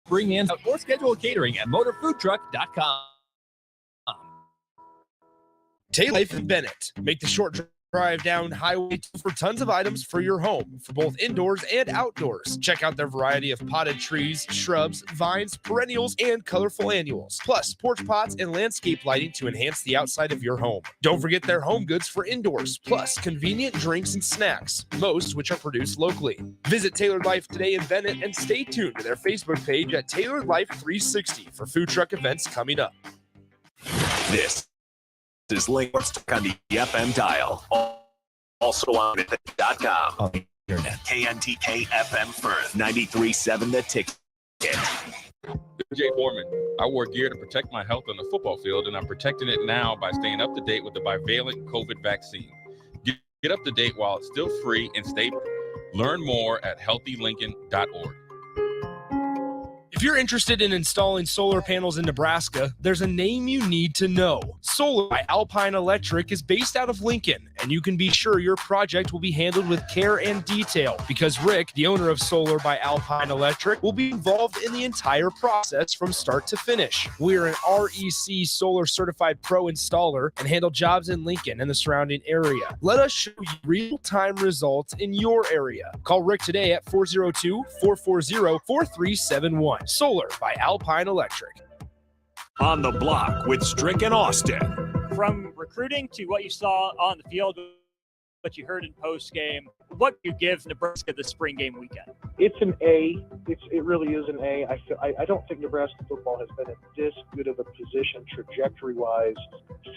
Bring hands out or schedule catering at motorfoodtruck.com. Taylor Life in Bennett. Make the short drive down Highway 2 for tons of items for your home, for both indoors and outdoors. Check out their variety of potted trees, shrubs, vines, perennials, and colorful annuals. Plus, porch pots and landscape lighting to enhance the outside of your home. Don't forget their home goods for indoors, plus convenient drinks and snacks, most which are produced locally. Visit Taylor Life today in Bennett and stay tuned to their Facebook page at Taylor Life 360 for food truck events coming up. This is Link on the FM dial. Also on .com. On the internet. KNTK FM Firth. 93.7 The Ticket. Jay Foreman. I wore gear to protect my health on the football field, and I'm protecting it now by staying up to date with the bivalent COVID vaccine. Get up to date while it's still free and stay. Learn more at healthylincoln.org. If you're interested in installing solar panels in Nebraska, there's a name you need to know. Solar by Alpine Electric is based out of Lincoln, and you can be sure your project will be handled with care and detail because Rick, the owner of Solar by Alpine Electric, will be involved in the entire process from start to finish. We're an REC Solar Certified Pro installer and handle jobs in Lincoln and the surrounding area. Let us show you real-time results in your area. Call Rick today at 402-440-4371. Solar by Alpine Electric. On the block with Strick and Austin. From recruiting to what you saw on the field, what you heard in post game, what you give Nebraska the spring game weekend? It's an A. It really is an A. I don't think Nebraska football has been in this good of a position trajectory-wise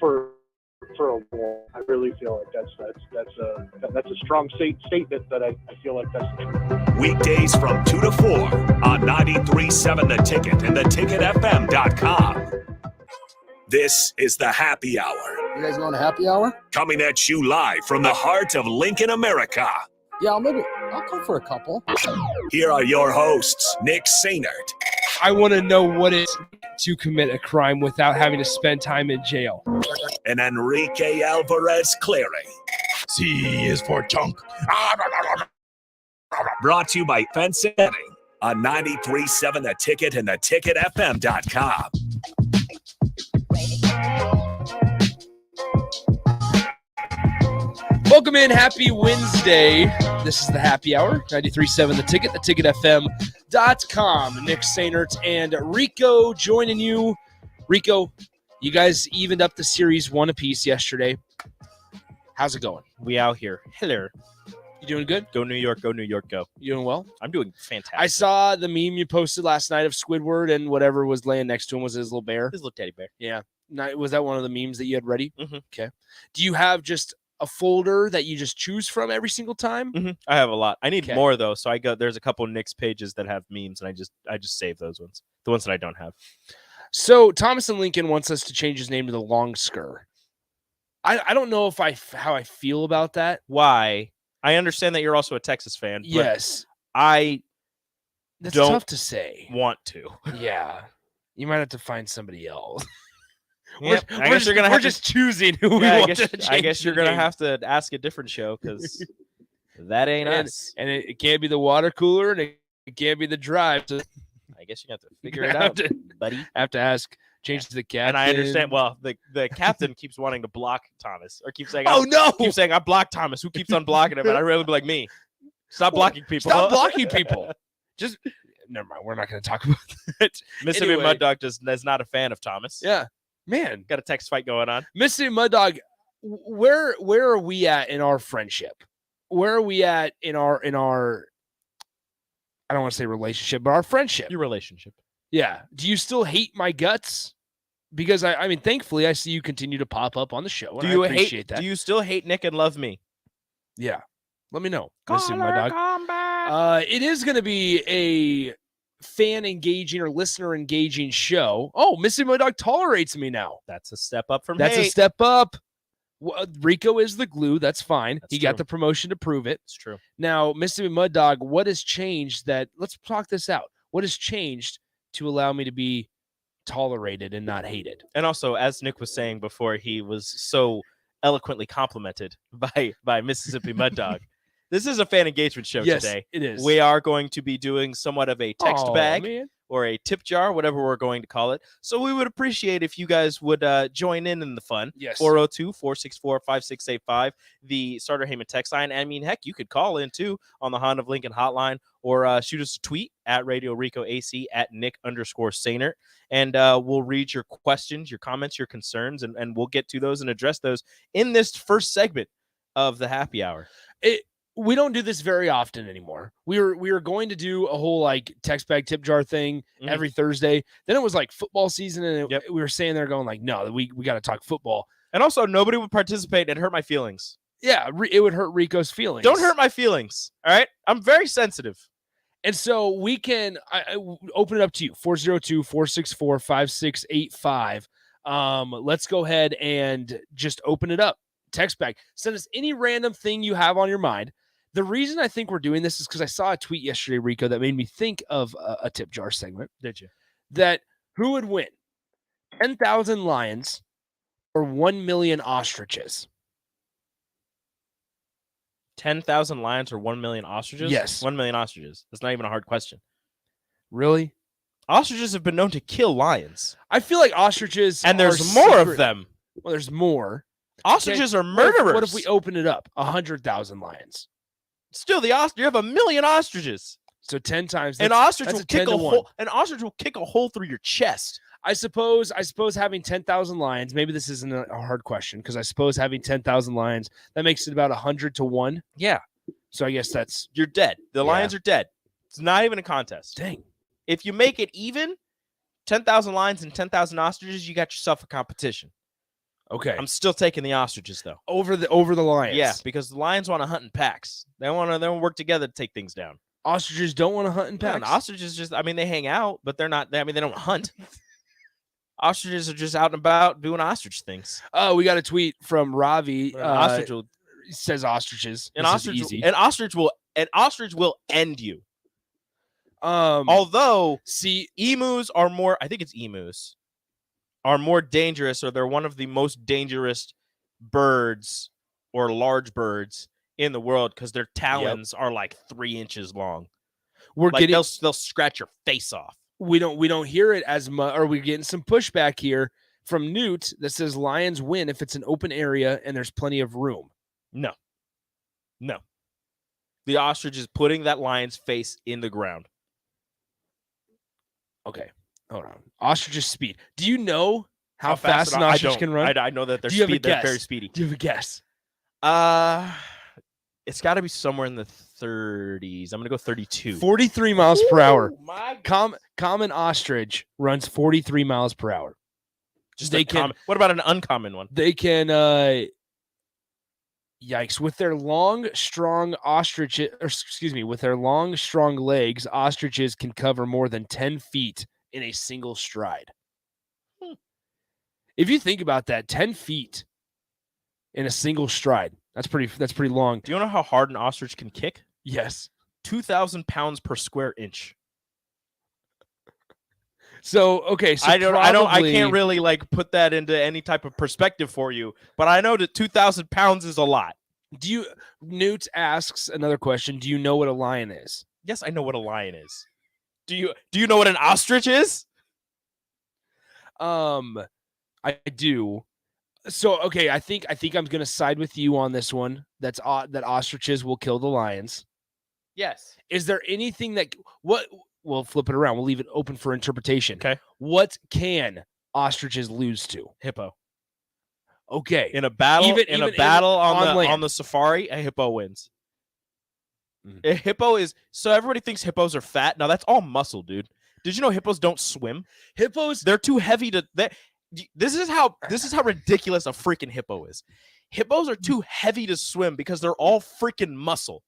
for a while. I really feel like that's a strong statement, but I feel like that's the truth. Weekdays from 2 to 4 on 93.7 The Ticket and theticketfm.com. This is the Happy Hour. You guys going to happy hour? Coming at you live from the heart of Lincoln, America. Yeah, I'll go for a couple. Here are your hosts, Nick Sainert. I want to know what it's to commit a crime without having to spend time in jail. And Enrique Alvarez Clary. C is for chunk. Brought to you by Fence Setting on 93.7 The Ticket and theticketfm.com. Welcome in. Happy Wednesday. This is the Happy Hour, 93.7 The Ticket, theticketfm.com. Nick Sainert and Rico joining you. Rico, you guys evened up the series 1 apiece yesterday. How's it going? We out here. Hello. You doing good? Go New York, go. You doing well? I'm doing fantastic. I saw the meme you posted last night of Squidward and whatever was laying next to him was his little bear. His little teddy bear. Yeah. Was that one of the memes that you had ready? Mm-hmm. Okay. Do you have just a folder that you just choose from every single time? Mm-hmm. I have a lot. I need more though, so there's a couple of Nick's pages that have memes, and I just save those ones. The ones that I don't have. So Thomas and Lincoln wants us to change his name to the Long Skur. I don't know how I feel about that. Why? I understand that you're also a Texas fan. But yes. That's don't tough to say. Want to? Yeah. You might have to find somebody else. Yep. We're just choosing who we want to change. I guess you're gonna have to ask a different show because that ain't us. And it can't be the water cooler, and it can't be the drive. So I guess you have to figure it out, buddy. Have to ask. Change to the captain. And I understand. Well, the captain keeps wanting to block Thomas, or keeps saying, "Oh no!" Keeps saying, "I blocked Thomas." Who keeps unblocking him? And I'd rather be like me. Stop blocking people. Stop blocking people. Just never mind. We're not going to talk about that. Mississippi Mud Dog is not a fan of Thomas. Yeah, man, got a text fight going on. Mississippi Mud Dog, where are we at in our friendship? Where are we at in our? I don't want to say relationship, but our friendship. Your relationship. Yeah. Do you still hate my guts? Because I mean, thankfully, I see you continue to pop up on the show. And I appreciate that. Do you still hate Nick and love me? Yeah. Let me know. Mississippi Mud Dog. It is going to be a fan engaging or listener engaging show. Oh, Mississippi Mud Dog tolerates me now. That's a step up from That's hate. A step up. Rico is the glue. That's fine. That's he true. Got the promotion to prove it. It's true. Now, Mississippi Mud Dog, what has changed that? Let's talk this out. What has changed to allow me to be tolerated and not hated? And also, as Nick was saying before, he was so eloquently complimented by Mississippi Mud Dog. This is a fan engagement show Yes, today. it is. We are going to be doing somewhat of a text bag man. or a tip jar, whatever we're going to call it. So we would appreciate if you guys would join in the fun. Yes. 402-464-5685, the Starter Heyman text line. I mean, heck, you could call in too on the Honda of Lincoln hotline or shoot us a tweet at Radio Rico AC at Nick_Sainert. And we'll read your questions, your comments, your concerns, and we'll get to those and address those in this first segment of the happy hour. We don't do this very often anymore. We were going to do a whole like text bag tip jar thing every Thursday. Then it was like football season, and we were saying there going like, no, we got to talk football. And also, nobody would participate. It hurt my feelings. Yeah, it would hurt Rico's feelings. Don't hurt my feelings. All right, I'm very sensitive. And so we can I open it up to you, 402-464-5685. Let's go ahead and just open it up. Text bag. Send us any random thing you have on your mind. The reason I think we're doing this is because I saw a tweet yesterday, Rico, that made me think of a tip jar segment. Did you? That who would win, 10,000 lions or 1 million ostriches? 10,000 lions or 1 million ostriches? Yes. 1 million ostriches. That's not even a hard question. Really? Ostriches have been known to kill lions. I feel like ostriches and there's are more secret. of them. Well, there's more. Ostriches are murderers. What if we open it up? 100,000 lions. Still, you have 1 million ostriches. So 10 times. An ostrich will kick kick a hole. An ostrich will kick a hole through your chest. I suppose having 10,000 lions. Maybe this isn't a hard question because I suppose having 10,000 lions that makes it about 100 to 1. Yeah. So I guess that's you're dead. The lions are dead. It's not even a contest. Dang. If you make it even, 10,000 lions and 10,000 ostriches, you got yourself a competition. Okay. I'm still taking the ostriches though. Over the lions. Yeah, because the lions want to hunt in packs. They want to work together to take things down. Ostriches don't want to hunt in packs. Yeah, ostriches just they hang out, but they're not they don't hunt. Ostriches are just out and about doing ostrich things. Oh, we got a tweet from Ravi. Says ostriches. An ostrich will end you. Although emus are more, I think it's emus, are more dangerous, or they're one of the most dangerous birds or large birds in the world because their talons are like 3 inches long. They'll scratch your face off. We don't hear it as much. Are we getting some pushback here from Newt that says lions win if it's an open area and there's plenty of room? No. The ostrich is putting that lion's face in the ground. Okay, hold on. Ostrich's speed. Do you know how fast an ostrich can run? I know that they're very speedy. Do you have a guess? It's got to be somewhere in the 30s. I'm going to go 32. 43 miles per hour. My common ostrich runs 43 miles per hour. What about an uncommon one? They can yikes, with their long strong legs, ostriches can cover more than 10 feet in a single stride. If you think about that, 10 feet in a single stride, that's pretty long. Do you know how hard an ostrich can kick? Yes. 2,000 pounds per square inch. So I can't really put that into any type of perspective for you, but I know that 2,000 pounds is a lot. Newt asks another question. Do you know what a lion is? Yes, I know what a lion is. Do you know what an ostrich is? I do. So okay, I think I'm gonna side with you on this one. That ostriches will kill the lions. Yes. Is there anything we'll flip it around. We'll leave it open for interpretation. Okay. What can ostriches lose to? Hippo. Okay. In a battle, on the safari, a hippo wins. Mm-hmm. A hippo is everybody thinks hippos are fat. Now that's all muscle, dude. Did you know hippos don't swim? They're too heavy to. This is how ridiculous a freaking hippo is. Hippos are too heavy to swim because they're all freaking muscle.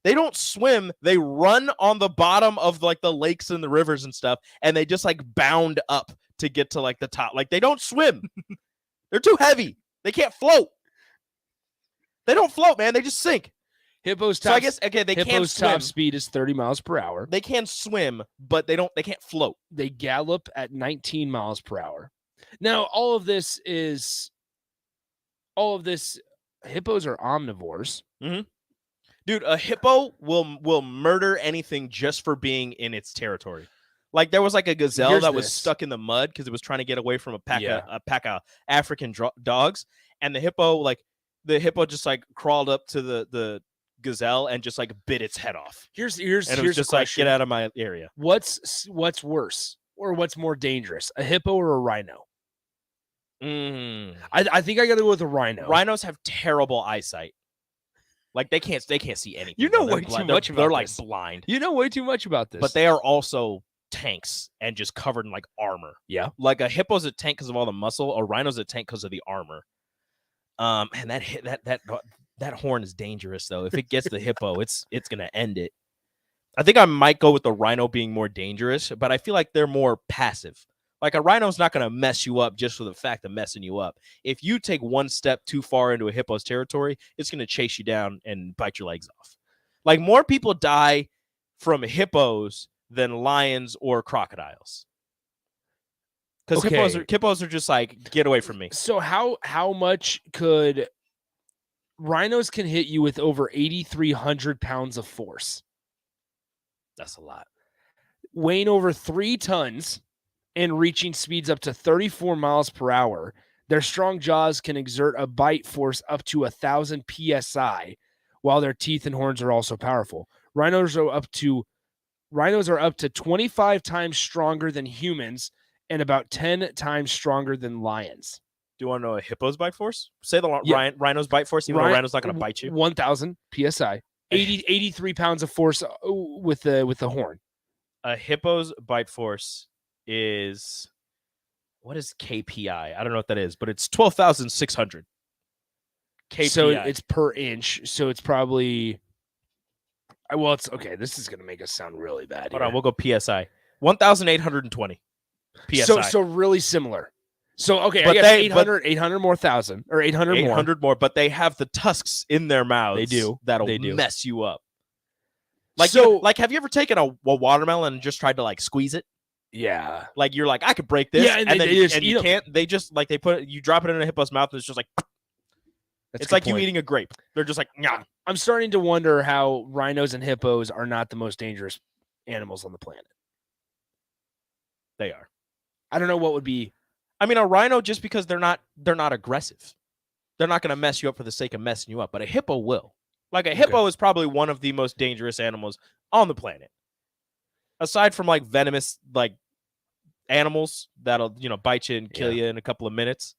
They don't swim. They run on the bottom of the lakes and the rivers and stuff, and they just bound up to get to the top. They don't swim. They're too heavy. They can't float. They don't float, man. They just sink. Hippos top speed is 30 miles per hour. They can swim, but they can't float. They gallop at 19 miles per hour. Now, all of this, hippos are omnivores. Mm-hmm. Dude, a hippo will murder anything just for being in its territory. Like there was like a gazelle that was stuck in the mud because it was trying to get away from a pack of African dogs, and the hippo just like crawled up to the gazelle and just like bit its head off. Here's just like, get out of my area. What's worse or what's more dangerous, a hippo or a rhino? I think I got to go with a rhino. Rhinos have terrible eyesight. Like they can't see anything. You know way too much about this. They're like blind. You know way too much about this. But they are also tanks and just covered in like armor. Yeah. Like a hippo's a tank because of all the muscle, a rhino's a tank because of the armor. And that horn is dangerous though. If it gets the hippo, it's gonna end it. I think I might go with the rhino being more dangerous, but I feel like they're more passive. Like a rhino's not gonna mess you up just for the fact of messing you up. If you take one step too far into a hippo's territory, it's gonna chase you down and bite your legs off. Like more people die from hippos than lions or crocodiles. Because hippos are just like, get away from me. So how much could rhinos can hit you with over 8,300 pounds of force? That's a lot. Weighing over 3 tons and reaching speeds up to 34 miles per hour. Their strong jaws can exert a bite force up to 1,000 psi, while their teeth and horns are also powerful. Rhinos are up to 25 times stronger than humans and about 10 times stronger than lions. Do you want to know a hippo's bite force? Say the rhino's bite force, even though a rhino's not going to bite you. 1,000 psi. 83 pounds of force with the horn. A hippo's bite force is, what is KPI? I don't know what that is, but it's 12,600. KPI. So it's per inch. So it's probably, well, it's okay. This is going to make us sound really bad. Hold on, we'll go PSI. 1,820 PSI. So really similar. So, okay, but I guess 800 more thousand, or 800 more, but they have the tusks in their mouths. They do. That'll mess you up. Like, have you ever taken a watermelon and just tried to like squeeze it? Yeah. Like you're like, I could break this. Yeah, and you can't. They just like you drop it in a hippo's mouth and it's just like, it's like you eating a grape. They're just like, nah. I'm starting to wonder how rhinos and hippos are not the most dangerous animals on the planet. They are. I don't know what would be. I mean, a rhino, just because they're not aggressive. They're not going to mess you up for the sake of messing you up, but a hippo will. Like a hippo is probably one of the most dangerous animals on the planet. Aside from like venomous like animals that'll, bite you and kill you in a couple of minutes.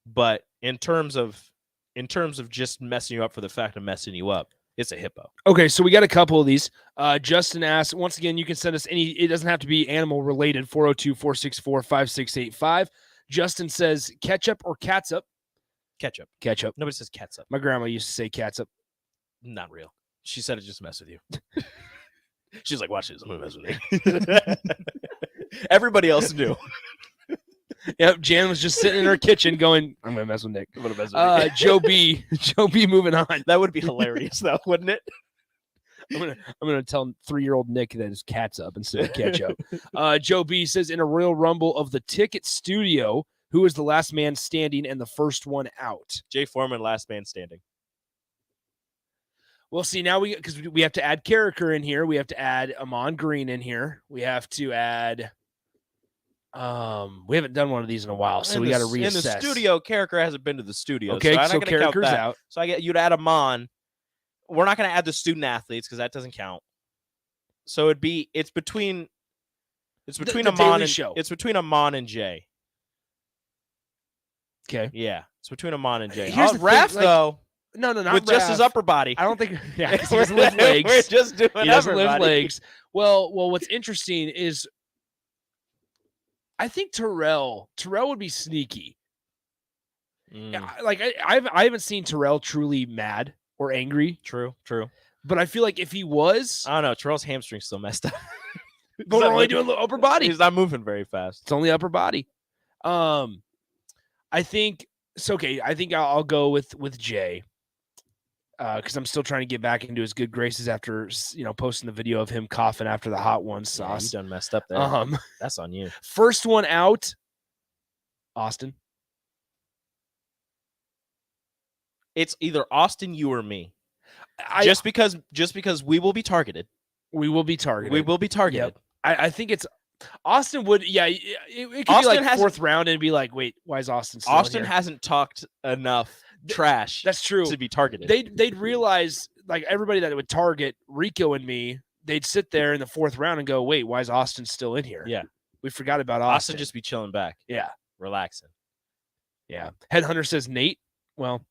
But in terms of just messing you up for the fact of messing you up, it's a hippo. Okay, so we got a couple of these. Justin asks, once again, you can send us any, it doesn't have to be animal related, 402-464-5685. Justin says, ketchup or catsup? Ketchup. Ketchup. Nobody says catsup. My grandma used to say catsup. Not real. She said it just to mess with you. She's like, watch this. I'm going to mess with you. Everybody else knew. Yep, Jan was just sitting in her kitchen going, I'm going to mess with Nick. I'm going to mess with Nick. Joe B, moving on. That would be hilarious, though, wouldn't it? I'm gonna tell 3-year-old Nick that his cat's up instead of ketchup. Joe B says, in a Royal Rumble of the Ticket Studio, who is the last man standing and the first one out? Jay Foreman, last man standing. Well, see, now because we have to add Carricker in here. We have to add Amon Green in here. We have to add... we haven't done one of these in a while, so we got to reassess. In the studio, Carricker hasn't been to the studio. Okay, so Carricker's out. So you'd add him on. We're not going to add the student athletes because that doesn't count. So it's between Amon and show. It's between Amon and Jay. Okay. Yeah, it's between Amon and Jay. Here's the Raph thing, though. No, not with Raph. Just his upper body. I don't think. Yeah, he doesn't lift legs. We're just doing. He doesn't lift legs. Well, what's interesting is, I think Terrell would be sneaky. Like I haven't seen Terrell truly mad or angry. True. But I feel like if he was, I don't know. Terrell's hamstring's still messed up. But we're only doing the upper body. He's not moving very fast. It's only upper body. I think it's okay. I think I'll go with Jay. Because I'm still trying to get back into his good graces after posting the video of him coughing after the hot one sauce. You done messed up there. That's on you. First one out, Austin. It's either Austin, you, or me. just because we will be targeted. We will be targeted. We will be targeted. Yep. I think it's Austin would. Yeah, it could Austin be like fourth round and be like, wait, why is Austin still Austin in here? hasn't talked enough trash. That's true. To be targeted. They'd realize, like, everybody that would target Rico and me, they'd sit there in the fourth round and go, wait, why is Austin still in here? Yeah. We forgot about Austin. Just be chilling back. Yeah. Relaxing. Yeah. Headhunter says Nate. Well,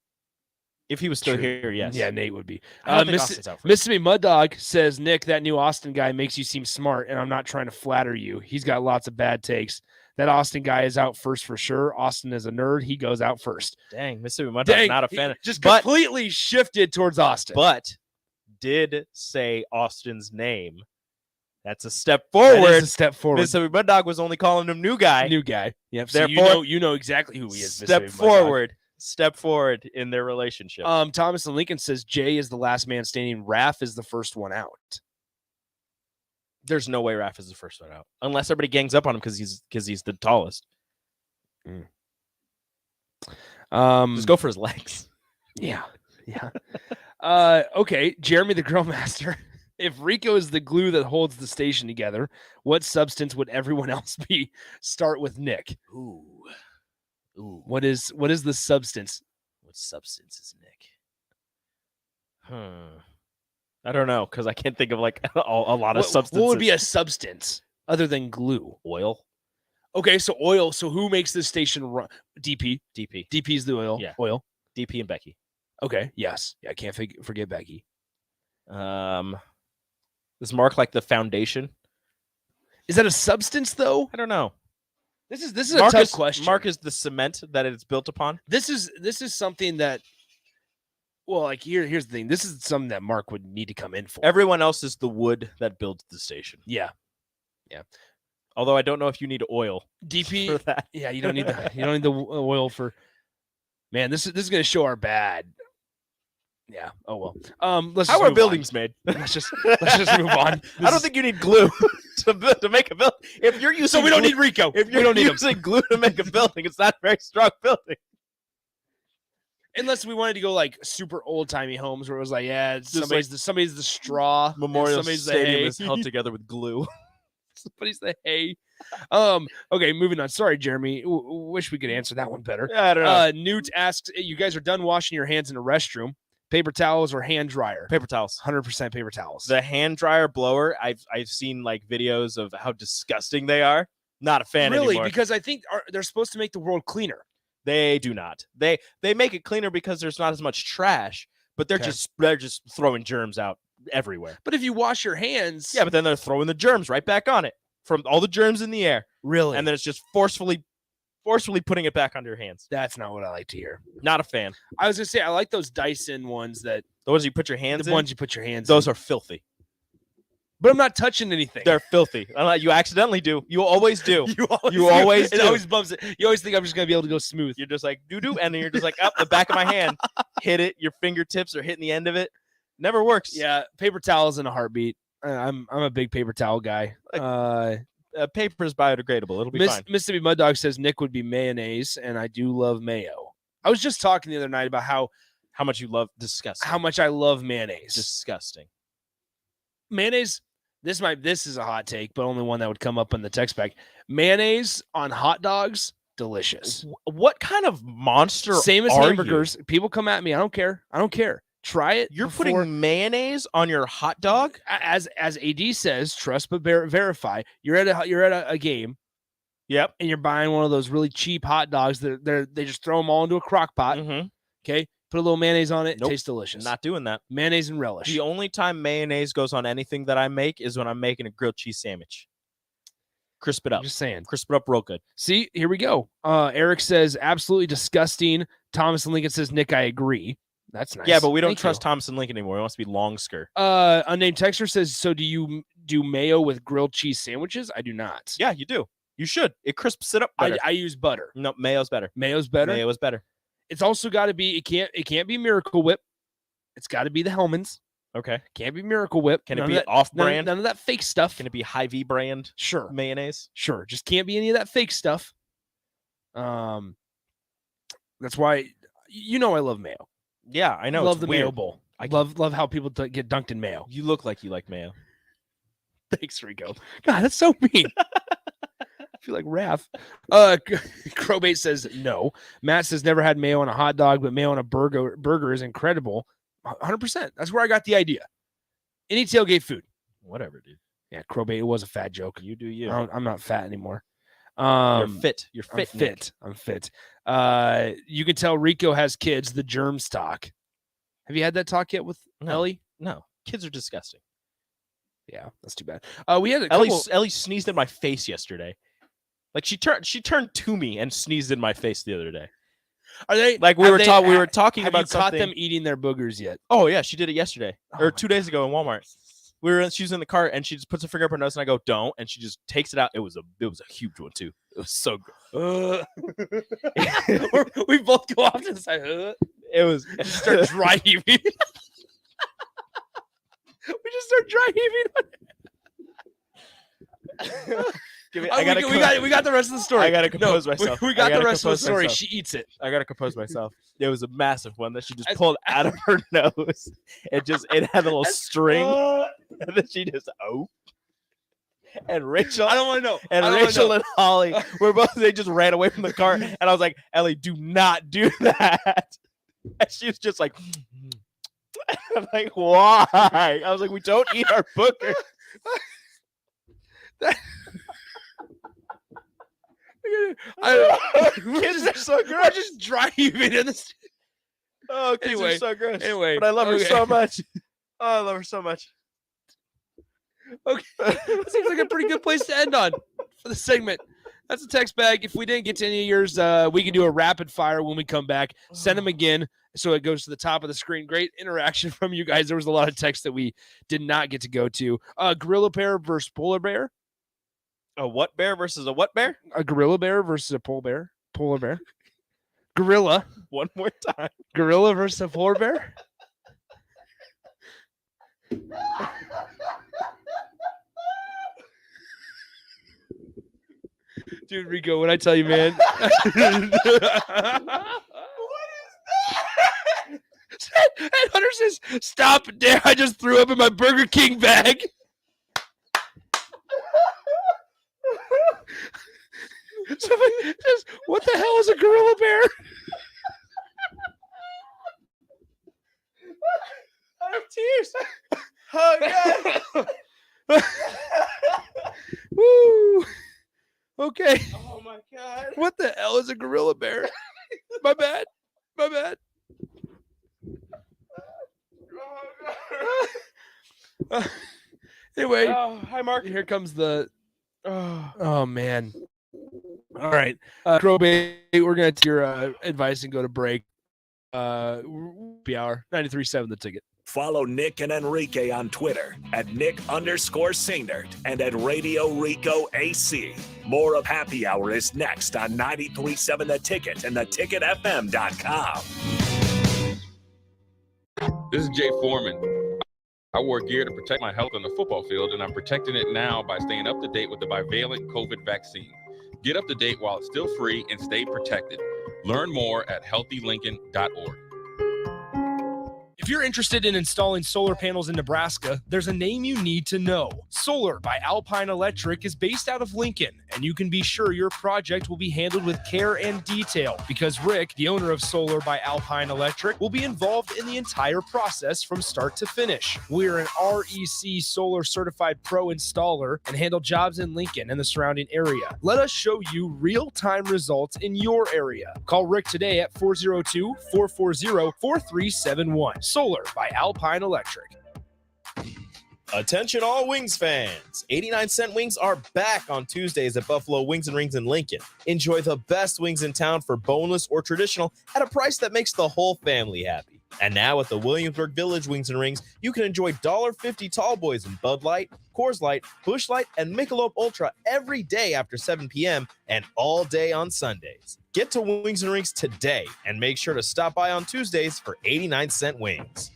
if he was still here, yes. Yeah, Nate would be. Mississippi Mud Dog says, Nick, that new Austin guy makes you seem smart, and I'm not trying to flatter you. He's got lots of bad takes. That Austin guy is out first for sure. Austin is a nerd. He goes out first. Dang, Mississippi Mud Dog's not a fan. Just completely shifted towards Austin. But did say Austin's name. That's a step forward. That is a step forward. Mississippi Mud Dog was only calling him new guy. New guy. Yep. Therefore, So you know exactly who he is. Step forward. Step forward in their relationship. Thomas and Lincoln says Jay is the last man standing. Raph is the first one out. There's no way Raph is the first one out, unless everybody gangs up on him because he's the tallest. Just go for his legs. Yeah. Okay, Jeremy the Grill Master. If Rico is the glue that holds the station together, what substance would everyone else be? Start with Nick. Ooh. What is the substance? What substance is Nick? I don't know, because I can't think of like a lot of substances. What would be a substance other than glue? Oil. Okay, so oil. So who makes this station run? DP. DP is the oil. Yeah. Oil. DP and Becky. Okay. Yes. Yeah. I can't forget Becky. Is Mark like the foundation? Is that a substance though? I don't know. This is a tough question. Mark is the cement that it's built upon. This is something that. Well, like here's the thing. This is something that Mark would need to come in for. Everyone else is the wood that builds the station. Yeah. Although I don't know if you need oil. DP for that. Yeah, you don't need the oil for. Man, this is going to show our bad. Yeah. Oh well. Let's. How are buildings made? Let's just move on. I don't think you need glue to make a building. If you're using, so we don't need Rico. If you're using glue to make a building, it's not a very strong building. Unless we wanted to go like super old timey homes where it was like, yeah, somebody's the straw. Memorial Stadium is held together with glue. Somebody's the hay. Okay, moving on. Sorry, Jeremy. Wish we could answer that one better. Yeah, I don't know. Newt asks, you guys are done washing your hands in a restroom. Paper towels or hand dryer? Paper towels. 100% paper towels. The hand dryer blower, I've seen like videos of how disgusting they are. Not a fan anymore. Really? Because I think they're supposed to make the world cleaner. They do not. They make it cleaner because there's not as much trash, but they're just throwing germs out everywhere. But if you wash your hands, yeah, but then they're throwing the germs right back on it from all the germs in the air. Really? And then it's just forcefully putting it back under your hands. That's not what I like to hear. Not a fan. I was gonna say I like those Dyson ones that the ones you put your hands in. The ones you put your hands. Those are filthy. But I'm not touching anything. They're filthy. You accidentally do. You always do. You always do. It always bumps it. You always think I'm just going to be able to go smooth. You're just like, doo-doo, and then you're just like, up the back of my hand. Hit it. Your fingertips are hitting the end of it. Never works. Yeah, paper towels in a heartbeat. I'm a big paper towel guy. Paper is biodegradable. It'll be fine. Mississippi Mud Dog says Nick would be mayonnaise, and I do love mayo. I was just talking the other night about how much you love disgusting. How much I love mayonnaise. Disgusting. Mayonnaise. This is a hot take, but only one that would come up in the text back. Mayonnaise on hot dogs, delicious. What kind of monster? Same as hamburgers. People come at me. I don't care. Try it. You're putting mayonnaise on your hot dog? As AD says, trust but verify. You're at a game. Yep. And you're buying one of those really cheap hot dogs that they just throw them all into a crock pot. Mm-hmm. Okay. Put a little mayonnaise on it. Nope. Tastes delicious. Not doing that. Mayonnaise and relish. The only time mayonnaise goes on anything that I make is when I'm making a grilled cheese sandwich. Crisp it up. I'm just saying. Crisp it up real good. See, here we go. Eric says, absolutely disgusting. Thomas and Lincoln says, Nick, I agree. That's nice. Yeah, but we don't trust Thomas and Lincoln anymore. He wants to be long skirt. Unnamed texter says, so do you do mayo with grilled cheese sandwiches? I do not. Yeah, you do. You should. It crisps it up better. I use butter. No, mayo's better. Mayo is better. It's also got to be. It can't be Miracle Whip. It's got to be the Hellmann's. Okay. Can't be Miracle Whip. Can it be off-brand? None of that fake stuff. Can it be Hy-Vee brand? Sure. Mayonnaise? Sure. Just can't be any of that fake stuff. That's why I love mayo. Yeah, I know. Love the mayo bowl. I love how people get dunked in mayo. You look like you like mayo. Thanks, Rico. God, that's so mean. I feel like Raph. Crowbait says no. Matt says never had mayo on a hot dog, but mayo on a burger is incredible. 100%. That's where I got the idea. Any tailgate food. Whatever, dude. Yeah, Crowbait, it was a fat joke. You do you. I'm not fat anymore. You're fit. You're fit. I'm fit. You can tell Rico has kids, the germ stock. Have you had that talk yet with Ellie? No. Kids are disgusting. Yeah, that's too bad. We had Ellie sneezed in my face yesterday. Like she turned to me and sneezed in my face the other day. Are they like we were talking have about you caught something. them eating their boogers yet? Oh yeah, she did it yesterday or 2 days ago in Walmart. She was in the cart and she just puts her finger up her nose and I go don't, and she just takes it out. It was a huge one too. It was so good. We both go off to the side. It was just start dry heaving. We just start dry heaving. We got the rest of the story. I gotta compose myself. We got the rest of the story. Myself. She eats it. I gotta compose myself. It was a massive one that she just pulled out of her nose. It had a little string, and then she just And Rachel, I don't want to know. And Rachel and Holly they just ran away from the car, and I was like, Ellie, do not do that. And she was just like, I'm like, why? I was like, we don't eat our booger. Kids are so gross. We're just dry heaving in the. Oh, kids are so gross. Anyway, but I love her so much. Oh, I love her so much. Okay, that seems like a pretty good place to end on for the segment. That's a text bag. If we didn't get to any of yours, we can do a rapid fire when we come back. Send them again so it goes to the top of the screen. Great interaction from you guys. There was a lot of text that we did not get to go to. Gorilla bear versus polar bear. A what bear versus a what bear? A gorilla bear versus a polar bear. Polar bear. Gorilla. One more time. Gorilla versus a polar bear. Dude, Rico, when I tell you, man. What is that? And Hunter says, stop, dare I just threw up in my Burger King bag. Somebody says, what the hell is a gorilla bear? I have tears. Oh, God. Woo. Okay. Oh, my God. What the hell is a gorilla bear? My bad. Anyway. Oh, hi, Mark. Here comes the... Oh man. All right. Crowbait, we're going to take your advice and go to break. Be hour 93.7 The Ticket. Follow Nick and Enrique on Twitter at Nick_Sainert and at Radio Rico AC. More of Happy Hour is next on 93.7 The Ticket and theticketfm.com. This is Jay Foreman. I wore gear to protect my health on the football field, and I'm protecting it now by staying up to date with the bivalent COVID vaccine. Get up to date while it's still free and stay protected. Learn more at healthylincoln.org. If you're interested in installing solar panels in Nebraska, there's a name you need to know. Solar by Alpine Electric is based out of Lincoln, and you can be sure your project will be handled with care and detail because Rick, the owner of Solar by Alpine Electric, will be involved in the entire process from start to finish. We're an REC Solar Certified Pro installer and handle jobs in Lincoln and the surrounding area. Let us show you real-time results in your area. Call Rick today at 402-440-4371. Solar by Alpine Electric. Attention all Wings fans. 89-cent wings are back on Tuesdays at Buffalo Wings and Rings in Lincoln. Enjoy the best wings in town for boneless or traditional at a price that makes the whole family happy. And now at the Williamsburg Village Wings and Rings, you can enjoy $1.50 tall boys in Bud Light, Coors Light, Busch Light, and Michelob Ultra every day after 7 p.m. and all day on Sundays. Get to Wings and Rings today and make sure to stop by on Tuesdays for 89-cent wings.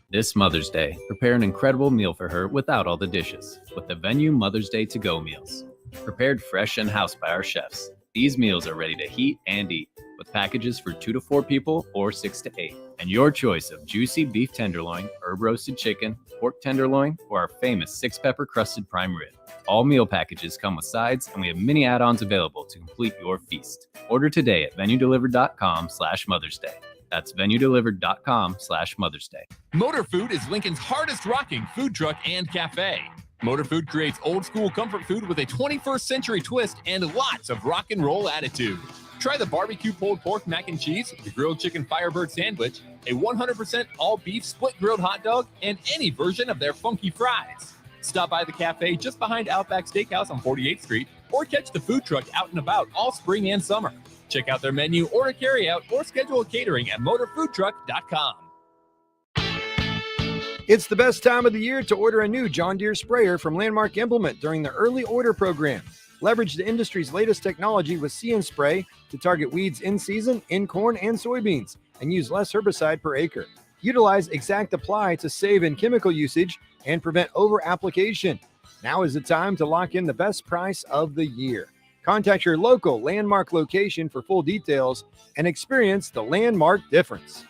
This Mother's Day, prepare an incredible meal for her without all the dishes with the Venue Mother's Day to-go meals. Prepared fresh in-house by our chefs, these meals are ready to heat and eat with packages for 2 to 4 people or 6 to 8. and your choice of juicy beef tenderloin, herb roasted chicken, pork tenderloin, or our famous 6-pepper crusted prime rib. All meal packages come with sides, and we have many add-ons available to complete your feast. Order today at venudelivered.com/Mother's Day. That's venudelivered.com/Mother's Day. Motor Food is Lincoln's hardest rocking food truck and cafe. Motor Food creates old school comfort food with a 21st century twist and lots of rock and roll attitude. Try the barbecue pulled pork mac and cheese, the grilled chicken Firebird sandwich, a 100% all beef split grilled hot dog, and any version of their funky fries. Stop by the cafe just behind Outback Steakhouse on 48th Street, or catch the food truck out and about all spring and summer. Check out their menu, order carryout, or schedule a catering at motorfoodtruck.com. It's the best time of the year to order a new John Deere sprayer from Landmark Implement during the early order program. Leverage the industry's latest technology with See & Spray to target weeds in season in corn and soybeans and use less herbicide per acre. Utilize Exact Apply to save in chemical usage and prevent over-application. Now is the time to lock in the best price of the year. Contact your local Landmark location for full details and experience the Landmark difference.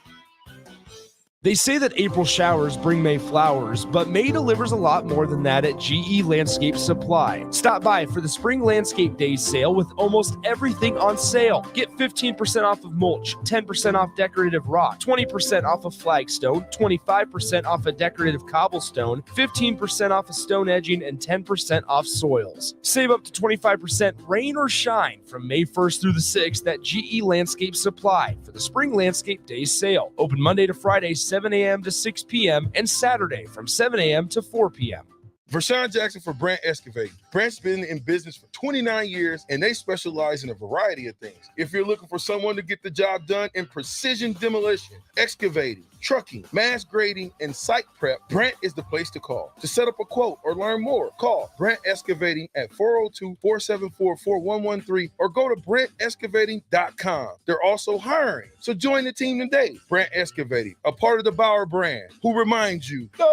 They say that April showers bring May flowers, but May delivers a lot more than that at GE Landscape Supply. Stop by for the Spring Landscape Days sale with almost everything on sale. Get 15% off of mulch, 10% off decorative rock, 20% off of flagstone, 25% off of decorative cobblestone, 15% off of stone edging, and 10% off soils. Save up to 25% rain or shine from May 1st through the 6th at GE Landscape Supply for the Spring Landscape Days sale. Open Monday to Friday, 7 a.m. to 6 p.m. and Saturday from 7 a.m. to 4 p.m. Vershawn Jackson for Brandt Excavating. Brandt's been in business for 29 years, and they specialize in a variety of things. If you're looking for someone to get the job done in precision demolition, excavating, trucking, mass grading, and site prep, Brandt is the place to call. To set up a quote or learn more, call Brandt Excavating at 402-474-4113 or go to BrandtExcavating.com. They're also hiring, so join the team today. Brandt Excavating, a part of the Bauer brand, who reminds you, go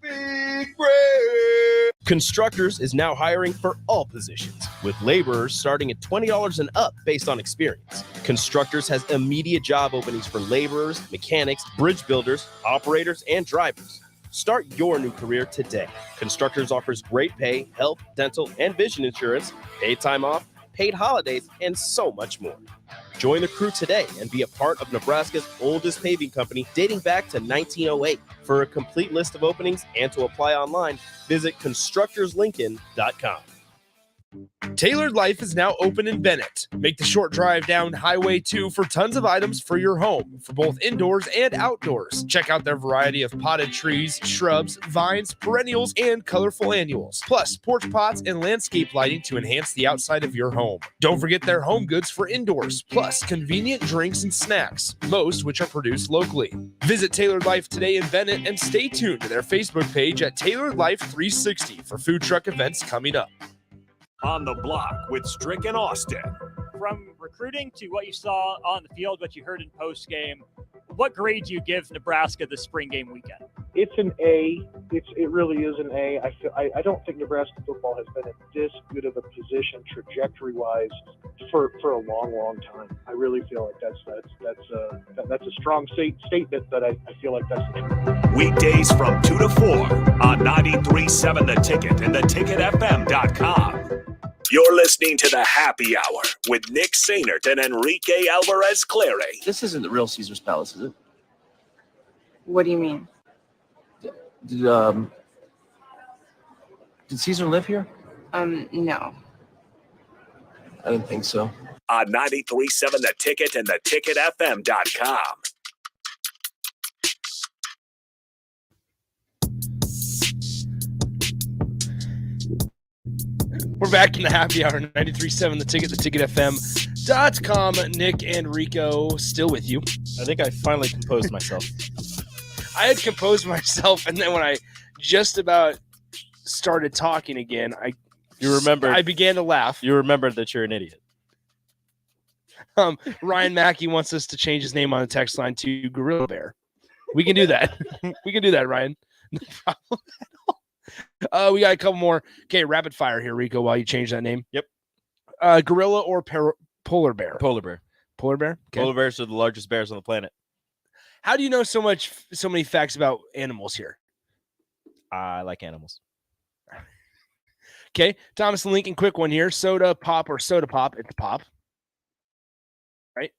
Big Brand! Constructors is now hiring for all positions, with laborers starting at $20 and up based on experience. Constructors has immediate job openings for laborers, mechanics, bridge builders, operators, and drivers. Start your new career today. Constructors offers great pay, health, dental, and vision insurance, paid time off, paid holidays, and so much more. Join the crew today and be a part of Nebraska's oldest paving company dating back to 1908. For a complete list of openings and to apply online, visit constructorslincoln.com. Tailored Life is now open in Bennett. Make the short drive down Highway 2 for tons of items for your home, for both indoors and outdoors. Check out their variety of potted trees, shrubs, vines, perennials, and colorful annuals. Plus, porch pots and landscape lighting to enhance the outside of your home. Don't forget their home goods for indoors, plus convenient drinks and snacks, most which are produced locally. Visit Tailored Life today in Bennett and stay tuned to their Facebook page at Tailored Life 360 for food truck events coming up. On the Block with Strick and Austin. From recruiting to what you saw on the field, what you heard in post game, what grade do you give Nebraska this spring game weekend? It's an A. It really is an A. I don't think Nebraska football has been in this good of a position trajectory-wise for a long time. I really feel like that's a strong statement, but I feel like that's the truth. Weekdays from 2 to 4 on 93.7 The Ticket and theticketfm.com. You're listening to the Happy Hour with Nick Sainert and Enrique Alvarez Clary. This isn't the real Caesar's Palace, is it? What do you mean? Did Caesar live here? No. I didn't think so. On 93.7 The Ticket and theticketfm.com. We're back in the happy hour, 93.7 The Ticket, theticketfm.com. Nick and Rico still with you. I think I finally composed myself. I had composed myself, and then when I just about started talking again, I began to laugh. You remembered that you're an idiot. Ryan Mackey wants us to change his name on the text line to Gorilla Bear. We can do that. We can do that, Ryan. No problem at all. We got a couple more. Okay, rapid fire here, Rico, while you change that name. Yep. Gorilla or polar bear? Polar bear. Polar bear? Okay. Polar bears are the largest bears on the planet. How do you know so many facts about animals here? I like animals. Okay, Thomas and Lincoln, quick one here. Soda pop or soda pop? It's pop. Right?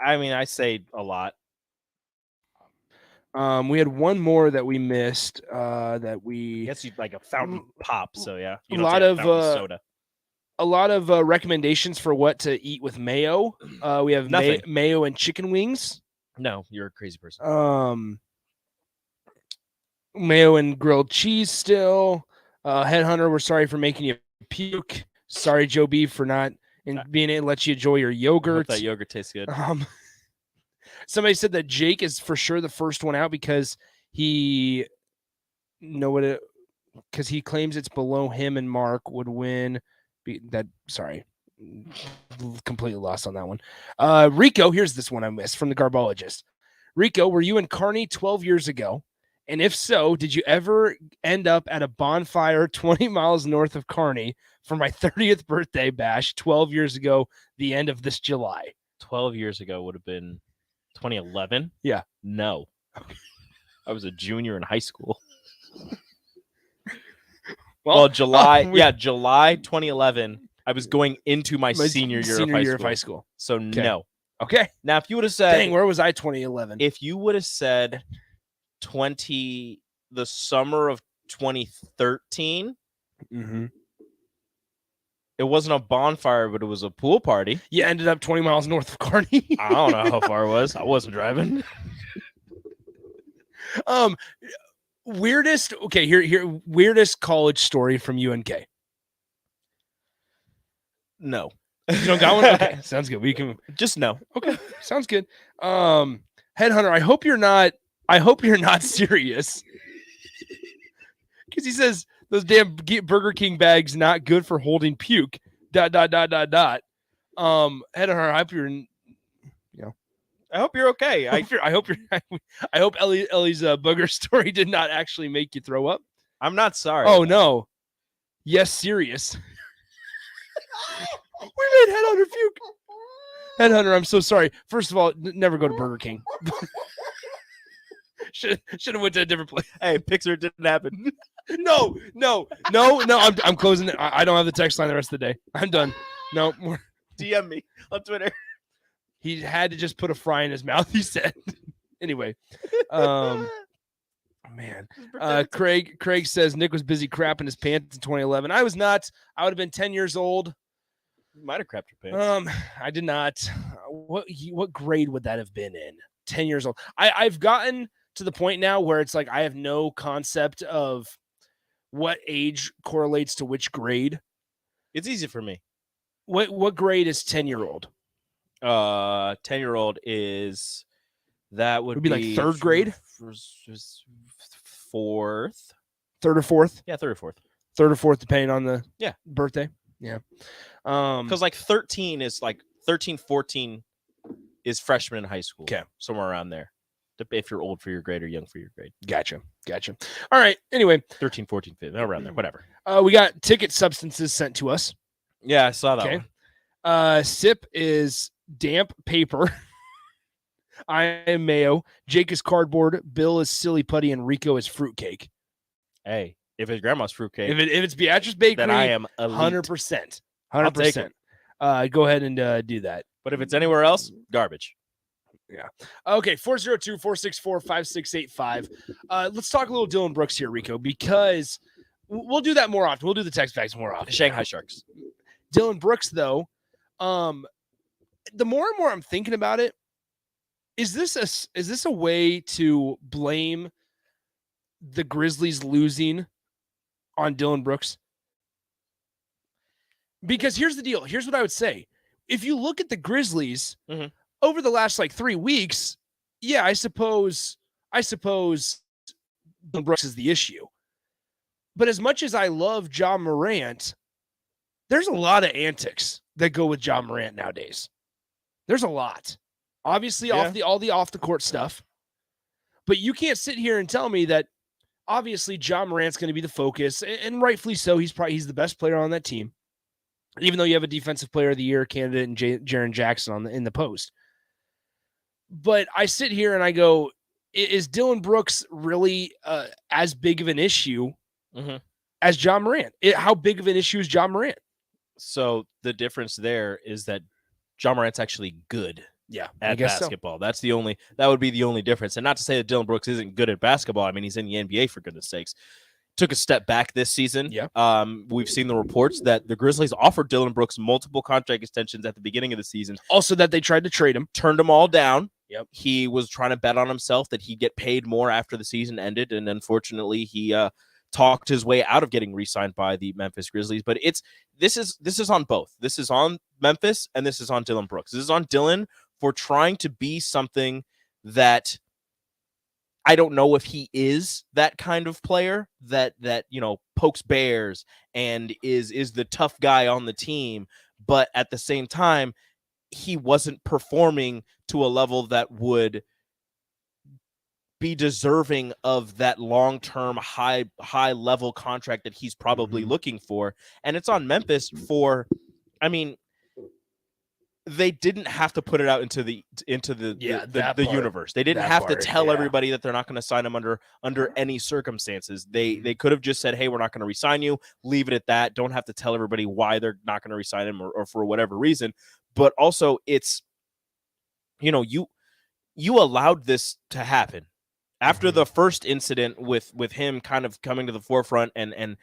I mean, I say a lot. We had one more that we missed. I guess you like a fountain pop. So yeah, a lot of soda. A lot of recommendations for what to eat with mayo. We have mayo and chicken wings. No, you're a crazy person. Mayo and grilled cheese still. Headhunter, we're sorry for making you puke. Sorry, Joe B, for not being able to let you enjoy your yogurt. I hope that yogurt tastes good. Somebody said that Jake is for sure the first one out because he claims it's below him and Mark would win. Completely lost on that one. Rico, here's this one I missed from the Garbologist. Rico, were you in Kearney 12 years ago? And if so, did you ever end up at a bonfire 20 miles north of Kearney for my 30th birthday bash 12 years ago, the end of this July? 12 years ago would have been 2011? Yeah. No. I was a junior in high school. Well, July 2011. I was going into my senior year of high school. So no. Okay. Now, if you would have said, dang, where was I 2011? If you would have said the summer of 2013, it wasn't a bonfire, but it was a pool party. You ended up 20 miles north of Kearney. I don't know how far it was. I wasn't driving. Weirdest college story from UNK. No. You don't got one? Okay, sounds good. We can just no. Okay, sounds good. Headhunter, I hope you're not serious. Because he says those damn Burger King bags not good for holding puke. ... Headhunter, I hope you're I hope you're okay. I hope Ellie's booger story did not actually make you throw up. I'm not sorry. Oh no. Yes, serious. We made Headhunter puke. Headhunter, I'm so sorry. First of all, never go to Burger King. Should have went to a different place. Hey, Pixar didn't happen. No. I'm closing it. I don't have the text line the rest of the day. I'm done. No more. DM me on Twitter. He had to just put a fry in his mouth, he said. Anyway. Man. Craig says Nick was busy crapping his pants in 2011. I was not. I would have been 10 years old. You might have crapped your pants. I did not. What grade would that have been in? 10 years old. I've gotten to the point now where it's like I have no concept of what age correlates to which grade. It's easy for me. What grade is 10-year-old? 10-year-old is that would be like third grade? Fourth. Third or fourth? Yeah, third or fourth. Third or fourth, depending on the birthday. Yeah. Because like 13, 14 is freshman in high school. Okay. Somewhere around there. If you're old for your grade or young for your grade. Gotcha. All right. Anyway. 13, 14, 15, around there. Whatever. We got ticket substances sent to us. Yeah, I saw that one. Sip is damp paper. I am mayo. Jake is cardboard. Bill is silly putty. And Rico is fruitcake. Hey, if it's grandma's fruitcake. If it's Beatrice Bakery, then I am elite. 100%. 100%. Go ahead and do that. But if it's anywhere else, garbage. Yeah. Okay, 402-464-5685. Let's talk a little Dillon Brooks here, Rico, because we'll do that more often. We'll do the text bags more often. Shanghai Sharks. Dillon Brooks, though, the more and more I'm thinking about it, is this a way to blame the Grizzlies losing on Dillon Brooks? Because here's the deal. Here's what I would say. If you look at the Grizzlies over the last 3 weeks, yeah, I suppose Dillon Brooks is the issue. But as much as I love Ja Morant, there's a lot of antics that go with Ja Morant nowadays. There's a lot. Obviously, all the off the court stuff. But you can't sit here and tell me that obviously Ja Morant's going to be the focus, and rightfully so. He's the best player on that team. Even though you have a defensive player of the year candidate in Jaren Jackson in the post. But I sit here and I go, is Dillon Brooks really as big of an issue as John Morant? How big of an issue is John Morant? So the difference there is that John Morant's actually good. Yeah, at basketball. So. That would be the only difference. And not to say that Dillon Brooks isn't good at basketball. I mean, he's in the NBA for goodness sakes. Took a step back this season. Yeah. We've seen the reports that the Grizzlies offered Dillon Brooks multiple contract extensions at the beginning of the season. Also that they tried to trade him. Turned them all down. Yep. He was trying to bet on himself that he'd get paid more after the season ended. And unfortunately, he talked his way out of getting re-signed by the Memphis Grizzlies. But this is on both. This is on Memphis and this is on Dillon Brooks. This is on Dillon for trying to be something that I don't know if he is that kind of player that pokes bears and is the tough guy on the team, but at the same time he wasn't performing to a level that would be deserving of that long-term high level contract that he's probably looking for. And it's on Memphis for, I mean, they didn't have to put it out into the universe. They didn't have to tell everybody that they're not going to sign him under any circumstances. They could have just said, "Hey, we're not going to re-sign you." Leave it at that. Don't have to tell everybody why they're not going to re-sign him or for whatever reason. But also, it's you allowed this to happen after the first incident with him kind of coming to the forefront and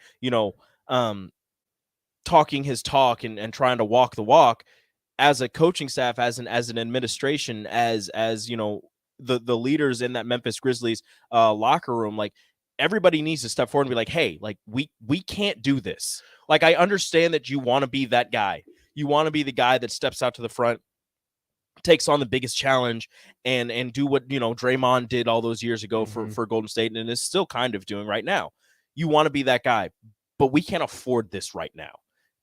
talking his talk and trying to walk the walk. As a coaching staff, as an administration, as the leaders in that Memphis Grizzlies locker room, like everybody needs to step forward and be like, hey, like we can't do this. Like, I understand that you want to be that guy. You want to be the guy that steps out to the front, takes on the biggest challenge and do what Draymond did all those years ago for Golden State and is still kind of doing right now. You want to be that guy, but we can't afford this right now.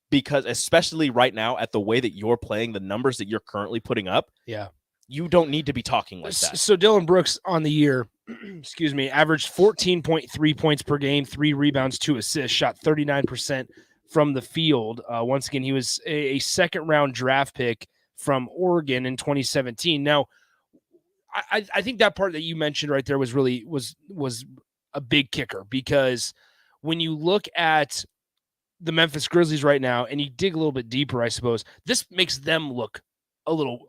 Because especially right now, at the way that you're playing, the numbers that you're currently putting up, you don't need to be talking like that. So Dillon Brooks on the year, averaged 14.3 points per game, 3 rebounds, 2 assists, shot 39% from the field. Once again, he was a second-round draft pick from Oregon in 2017. Now, I think that part that you mentioned right there was really was a big kicker, because when you look at the Memphis Grizzlies right now, and you dig a little bit deeper, I suppose, this makes them look a little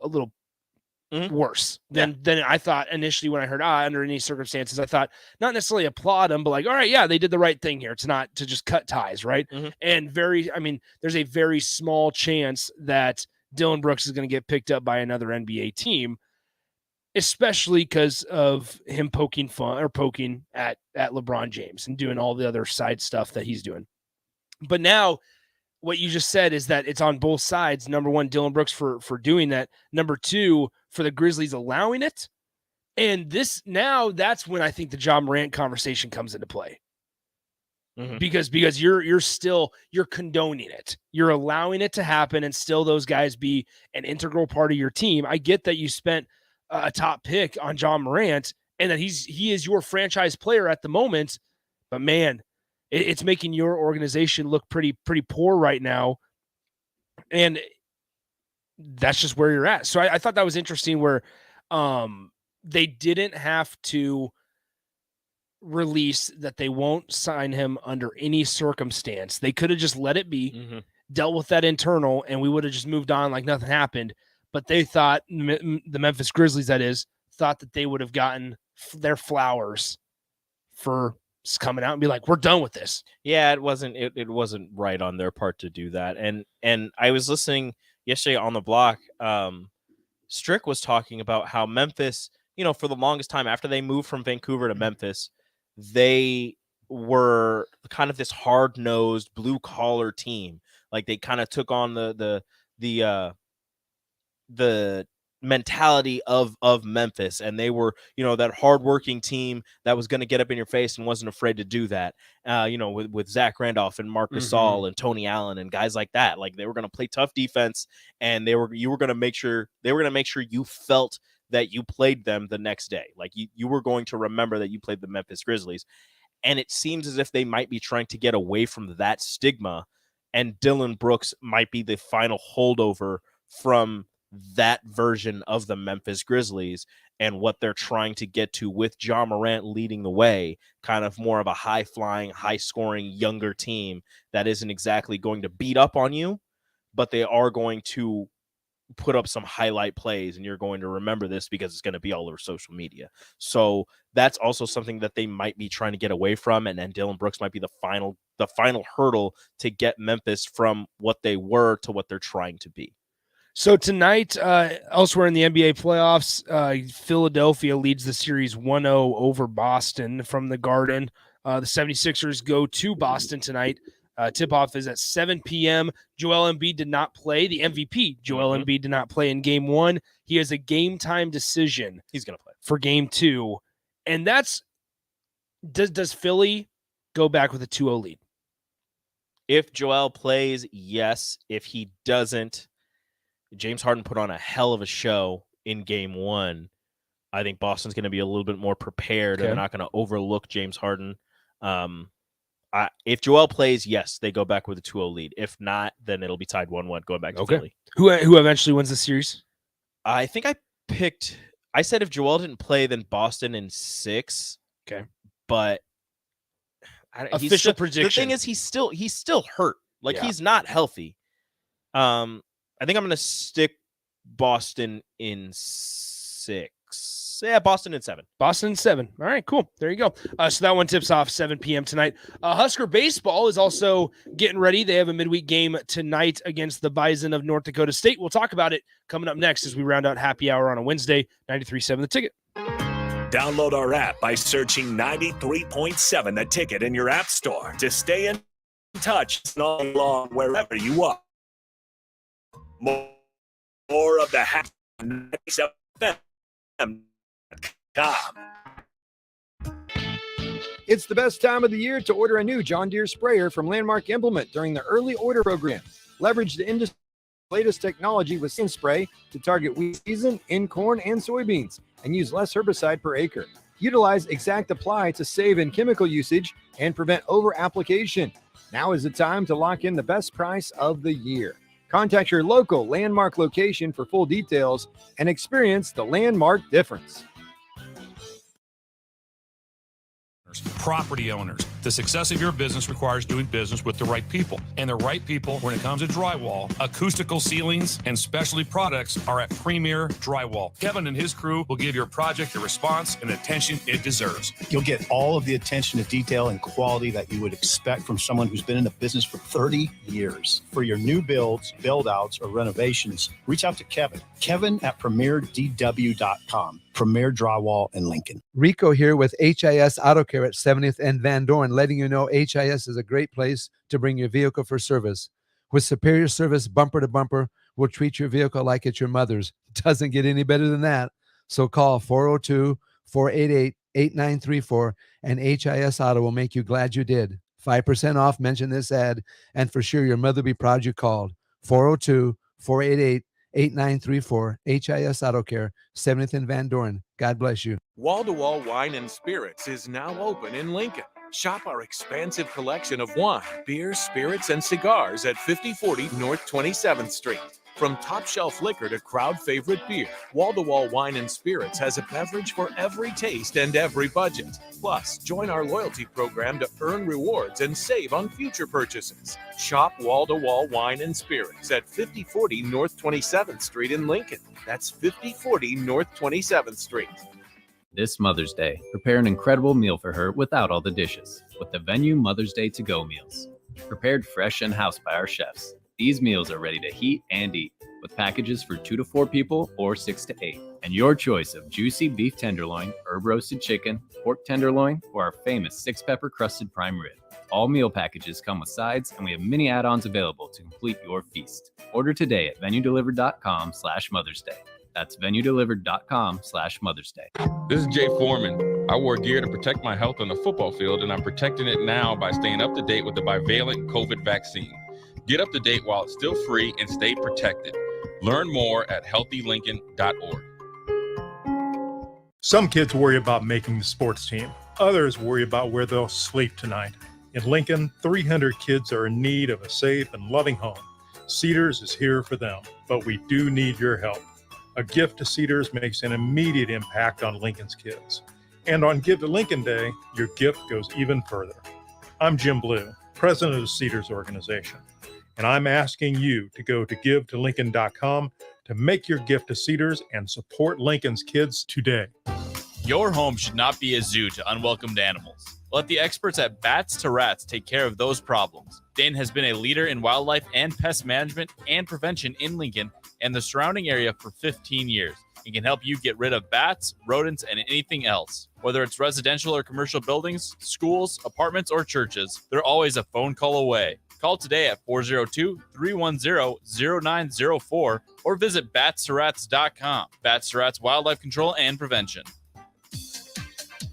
worse than I thought initially when I heard, under any circumstances. I thought not necessarily applaud them, but like, all right, yeah, they did the right thing here. It's not to just cut ties, right? And there's a very small chance that Dillon Brooks is going to get picked up by another NBA team, especially because of him poking at LeBron James and doing all the other side stuff that he's doing. But now what you just said is that it's on both sides. Number one, Dillon Brooks for doing that. Number two, for the Grizzlies allowing it. And that's when I think the John Morant conversation comes into play. Because you're condoning it. You're allowing it to happen and still those guys be an integral part of your team. I get that you spent a top pick on John Morant and that he is your franchise player at the moment, but man, it's making your organization look pretty poor right now. And that's just where you're at. So I thought that was interesting where they didn't have to release that they won't sign him under any circumstance. They could have just let it be, dealt with that internal, and we would have just moved on like nothing happened. But they thought, the Memphis Grizzlies, that is, thought that they would have gotten their flowers for coming out and be like, we're done with this. Yeah, it wasn't right on their part to do that. And I was listening yesterday on the block. Strick was talking about how Memphis, for the longest time after they moved from Vancouver to Memphis, they were kind of this hard-nosed blue collar team. Like they kind of took on the mentality of Memphis, and they were that hardworking team that was going to get up in your face and wasn't afraid to do that. With Zach Randolph and Marc Gasol and Tony Allen and guys like that. Like they were going to play tough defense, and you were going to make sure you felt that you played them the next day. Like you were going to remember that you played the Memphis Grizzlies. And it seems as if they might be trying to get away from that stigma, and Dillon Brooks might be the final holdover from that version of the Memphis Grizzlies and what they're trying to get to with Ja Morant leading the way, kind of more of a high-flying, high-scoring, younger team that isn't exactly going to beat up on you, but they are going to put up some highlight plays, and you're going to remember this because it's going to be all over social media. So that's also something that they might be trying to get away from, and then Dillon Brooks might be the final hurdle to get Memphis from what they were to what they're trying to be. So tonight, elsewhere in the NBA playoffs, Philadelphia leads the series 1-0 over Boston from the Garden. The 76ers go to Boston tonight. Tip-off is at 7 p.m. Joel Embiid did not play. The MVP, Joel Embiid, did not play in Game 1. He has a game-time decision. He's going to play for Game 2. And that's – does Philly go back with a 2-0 lead? If Joel plays, yes. If he doesn't, James Harden put on a hell of a show in Game 1. I think Boston's going to be a little bit more prepared, and they're not going to overlook James Harden. If Joel plays, yes, they go back with a 2-0 lead. If not, then it'll be tied 1-1 going back to Philly. Who eventually wins the series? I think I said if Joel didn't play, then Boston in 6. Okay. But official prediction. The thing is, he's still hurt. Like, he's not healthy. I think I'm going to stick Boston in 6. Yeah, Boston in 7. Boston in 7. All right, cool. There you go. So that one tips off 7 p.m. tonight. Husker baseball is also getting ready. They have a midweek game tonight against the Bison of North Dakota State. We'll talk about it coming up next as we round out happy hour on a Wednesday. 93.7 The Ticket. Download our app by searching 93.7 The Ticket in your app store to stay in touch all along wherever you are. More of the happy 97.com. It's the best time of the year to order a new John Deere sprayer from Landmark Implement during the early order program. Leverage the industry's latest technology with Spray to target wheat season in corn and soybeans and use less herbicide per acre. Utilize Exact Apply to save in chemical usage and prevent over-application. Now is the time to lock in the best price of the year. Contact your local Landmark location for full details and experience the Landmark difference. Property owners. The success of your business requires doing business with the right people. And the right people when it comes to drywall, acoustical ceilings, and specialty products are at Premier Drywall. Kevin and his crew will give your project the response and attention it deserves. You'll get all of the attention to detail and quality that you would expect from someone who's been in the business for 30 years. For your new builds, build-outs, or renovations, reach out to Kevin. Kevin at PremierDW.com. Premier Drywall in Lincoln. Rico here with HIS Auto Care at 70th and Van Dorn, letting you know HIS is a great place to bring your vehicle for service. With superior service bumper to bumper, we'll treat your vehicle like it's your mother's. It doesn't get any better than that. So call 402-488-8934 and HIS Auto will make you glad you did. 5% off, mention this ad, and for sure your mother will be proud you called. 402-488-8934, HIS Auto Care, 70th and Van Dorn. God bless you. Wall-to-Wall Wine and Spirits is now open in Lincoln. Shop our expansive collection of wine, beer, spirits, and cigars at 5040 North 27th Street. From top-shelf liquor to crowd-favorite beer, Wall-to-Wall Wine and Spirits has a beverage for every taste and every budget. Plus, join our loyalty program to earn rewards and save on future purchases. Shop Wall-to-Wall Wine and Spirits at 5040 North 27th Street in Lincoln. That's 5040 North 27th Street. This Mother's Day, prepare an incredible meal for her without all the dishes with the Venue Mother's Day to-go meals. Prepared fresh in-house by our chefs, these meals are ready to heat and eat with packages for 2 to 4 people or 6 to 8. And your choice of juicy beef tenderloin, herb roasted chicken, pork tenderloin, or our famous 6-pepper crusted prime rib. All meal packages come with sides, and we have many add-ons available to complete your feast. Order today at venuedelivered.com/Mother's Day. That's venuedelivered.com/Mother's Day. This is Jay Foreman. I wore gear to protect my health on the football field, and I'm protecting it now by staying up to date with the bivalent COVID vaccine. Get up to date while it's still free and stay protected. Learn more at healthylincoln.org. Some kids worry about making the sports team. Others worry about where they'll sleep tonight. In Lincoln, 300 kids are in need of a safe and loving home. Cedars is here for them, but we do need your help. A gift to Cedars makes an immediate impact on Lincoln's kids. And on Give to Lincoln Day, your gift goes even further. I'm Jim Blue, president of the Cedars organization, and I'm asking you to go to givetolincoln.com to make your gift to Cedars and support Lincoln's kids today. Your home should not be a zoo to unwelcomed animals. Let the experts at Bats to Rats take care of those problems. Dane has been a leader in wildlife and pest management and prevention in Lincoln and the surrounding area for 15 years. He can help you get rid of bats, rodents, and anything else. Whether it's residential or commercial buildings, schools, apartments, or churches, they're always a phone call away. Call today at 402-310-0904 or visit batsterats.com. Bats to Rats Wildlife Control and Prevention.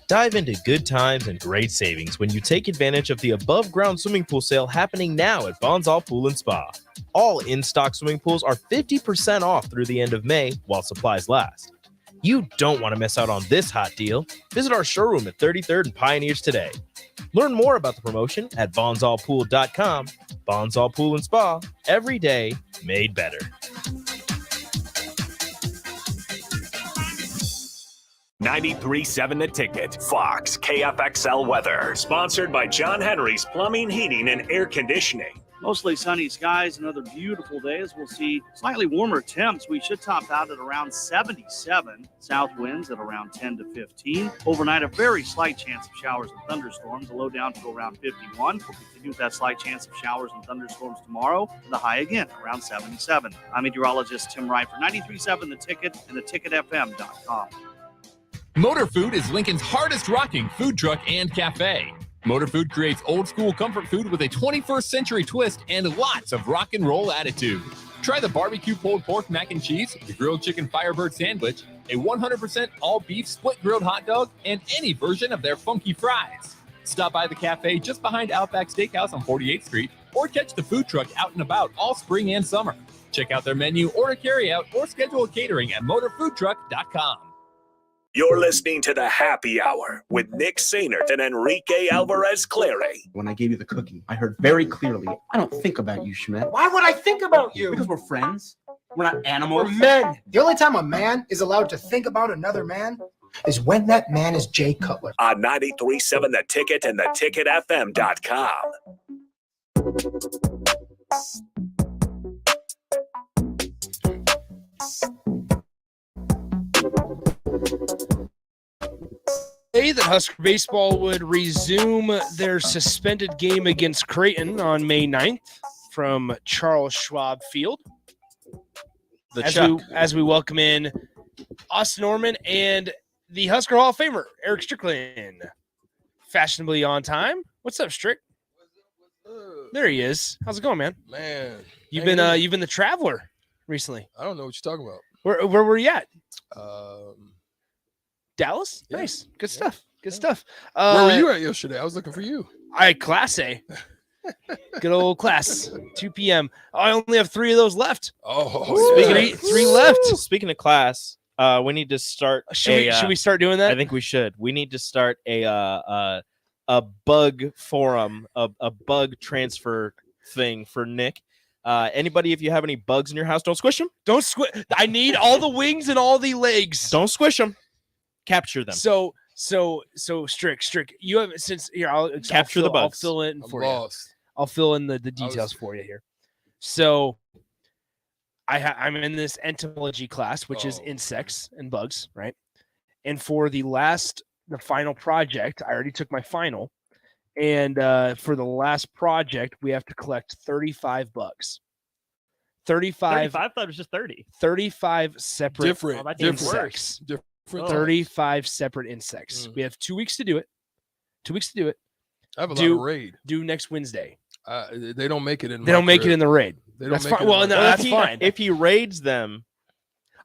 Dive into good times and great savings when you take advantage of the above-ground swimming pool sale happening now at Bonsall Pool & Spa. All in-stock swimming pools are 50% off through the end of May while supplies last. You don't want to miss out on this hot deal. Visit our showroom at 33rd and Pioneers today. Learn more about the promotion at bonsallpool.com. Bonsall Pool & Spa, every day made better. 93.7 The Ticket, Fox, KFXL weather. Sponsored by John Henry's Plumbing, Heating, and Air Conditioning. Mostly sunny skies, another beautiful day as we'll see slightly warmer temps. We should top out at around 77. South winds at around 10 to 15. Overnight, a very slight chance of showers and thunderstorms. The low down to around 51. We'll continue with that slight chance of showers and thunderstorms tomorrow. The high again around 77. I'm meteorologist Tim Wright for 93.7 The Ticket and theticketfm.com. Motor Food is Lincoln's hardest rocking food truck and cafe. Motor Food creates old school comfort food with a 21st century twist and lots of rock and roll attitude. Try the barbecue pulled pork mac and cheese, the grilled chicken Firebird sandwich, a 100% all beef split grilled hot dog, and any version of their funky fries. Stop by the cafe just behind Outback Steakhouse on 48th Street or catch the food truck out and about all spring and summer. Check out their menu, order carryout, or schedule catering at motorfoodtruck.com. You're listening to The Happy Hour with Nick Sainert and Enrique Alvarez Clary. When I gave you the cookie, I heard very clearly, I don't think about you, Schmidt. Why would I think about you? Because we're friends. We're not animals. We're men. The only time a man is allowed to think about another man is when that man is Jay Cutler. On 93.7 The Ticket and theticketfm.com. That Husker baseball would resume their suspended game against Creighton on May 9th from Charles Schwab Field. As we welcome in Austin Norman and the Husker Hall of Famer, Eric Strickland. Fashionably on time. What's up, Strick? There he is. How's it going, man? Man. You've been the traveler recently. I don't know what you're talking about. Where were you at? Dallas? Yeah. Nice. Good stuff. Good stuff. Where were you at yesterday? I was looking for you. Class A. Good old class. 2 p.m. I only have 3 of those left. Oh, three left. Speaking of class, we need to start. Should we start doing that? I think we should. We need to start a bug forum, a bug transfer thing for Nick. Anybody, if you have any bugs in your house, don't squish them. Don't squish. I need all the wings and all the legs. Don't squish them. Capture them. So Strick, you have since here. I'll capture the bugs. I'll fill in for you. I'll fill in the details for you here. So I'm in this entomology class, which is insects and bugs, right? And for the final project, I already took my final, and for the last project, we have to collect 35 bugs. 35. I thought it was just 30. 35 separate different insects. Different. 35 separate insects. We have 2 weeks to do it. I have a lot of raid. Due next Wednesday. They don't make it in. They don't make it in the raid. That's fine. Well, no, that's fine. If he raids them,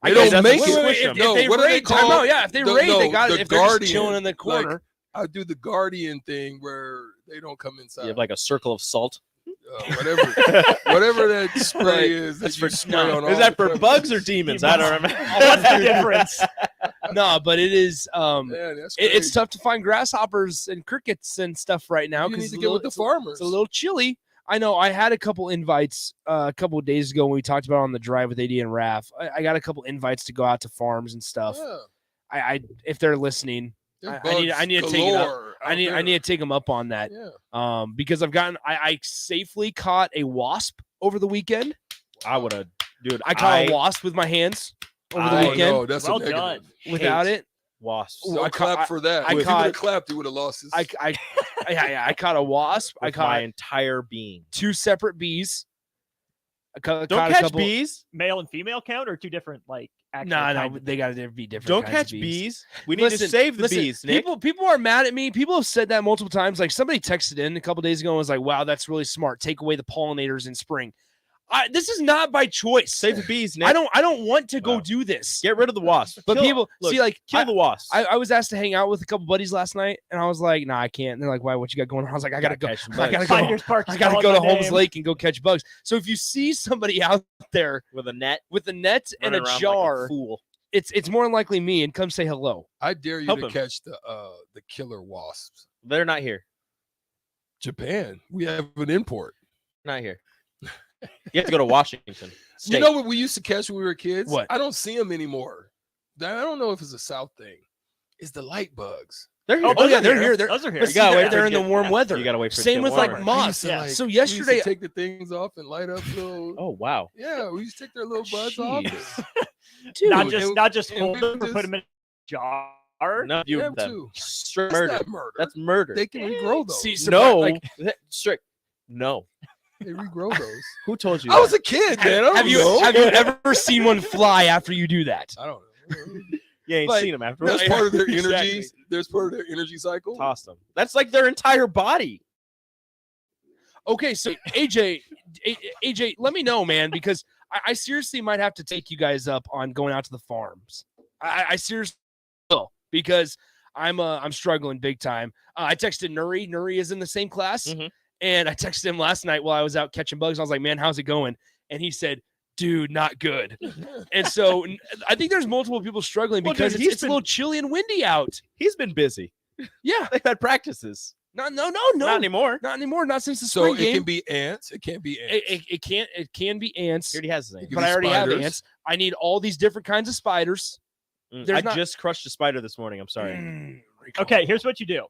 they don't make it. If they raid, time out. Yeah, if they raid, they got it. If they're just chilling in the corner. Like, I do the guardian thing where they don't come inside. You have like a circle of salt. Whatever that spray is. That's for spray on. Is that for bugs or demons? I don't remember. What's the difference? No, but it is. It's tough to find grasshoppers and crickets and stuff right now because you need to get with the farmers. It's a little chilly. I know I had a couple invites a couple of days ago when we talked about it on the drive with AD and Raph. I got a couple invites to go out to farms and stuff. Yeah. I if they're listening, I need to take it up. I need to take them up on that. Yeah. Because I safely caught a wasp over the weekend. I would have, dude. I caught a wasp with my hands over the weekend. No, that's well a negative. done. Without it, wasps. Don't clap for that. If he would have clapped, he would have lost his. I caught a wasp. I caught my entire being. 2 separate bees. Don't catch bees. Male and female count, or 2 different like? No, they got to be different. Don't kinds catch of bees. We need to save the bees, Nick. People are mad at me. People have said that multiple times. Like somebody texted in a couple days ago and was like, "Wow, that's really smart. Take away the pollinators in spring." This is not by choice. Save the bees, Nick. I don't want to go do this. Get rid of the wasp. But people kill the wasp. I was asked to hang out with a couple buddies last night, and I was like, "Nah, I can't." And they're like, "Why? What you got going on?" I was like, "I gotta go. I gotta go to Holmes Lake and go catch bugs." So if you see somebody out there with a net and a jar, like a fool. It's more than likely me, and come say hello. I dare you Help to him. catch the killer wasps. They're not here. Japan. We have an import. Not here. You have to go to Washington. You know what we used to catch when we were kids? What? I don't see them anymore. I don't know if it's a South thing. It's the light bugs. They're here. They're here. Those are here. But see, they're in the warm weather. You gotta wait for it to Same get with warmer. like moths. Yeah. So we yesterday, used to take the things off and light up little. Oh wow. Yeah, we used to take their little buds off. Dude, not just and hold we them or just- put them in a jar. No, you Them them. too. Straight That's murder. not murder. That's murder. They can regrow those. See, so no, like, strict. No. They regrow those. Who told you? I was a kid, man. I don't have you ever seen one fly after you do that? I don't know. You ain't But seen them afterwards. That's part of their energy. Exactly. There's part of their energy cycle. Toss them. That's like their entire body. Okay, so AJ, let me know, man, because I seriously might have to take you guys up on going out to the farms. I seriously will, because I'm struggling big time. I texted Nuri. Nuri is in the same class, and I texted him last night while I was out catching bugs. I was like, "Man, how's it going?" And he said, "Dude, not good." And so I think there's multiple people struggling because it's a little chilly and windy out. He's been busy. Yeah, They've had practices. No, Not anymore. not anymore. Not since the So spring it game. can be ants. It can't be ants. It can be ants. He already has his name. can But be I already have spiders. ants. I need all these different kinds of spiders. I just crushed a spider this morning. I'm sorry. Okay, here's what you do.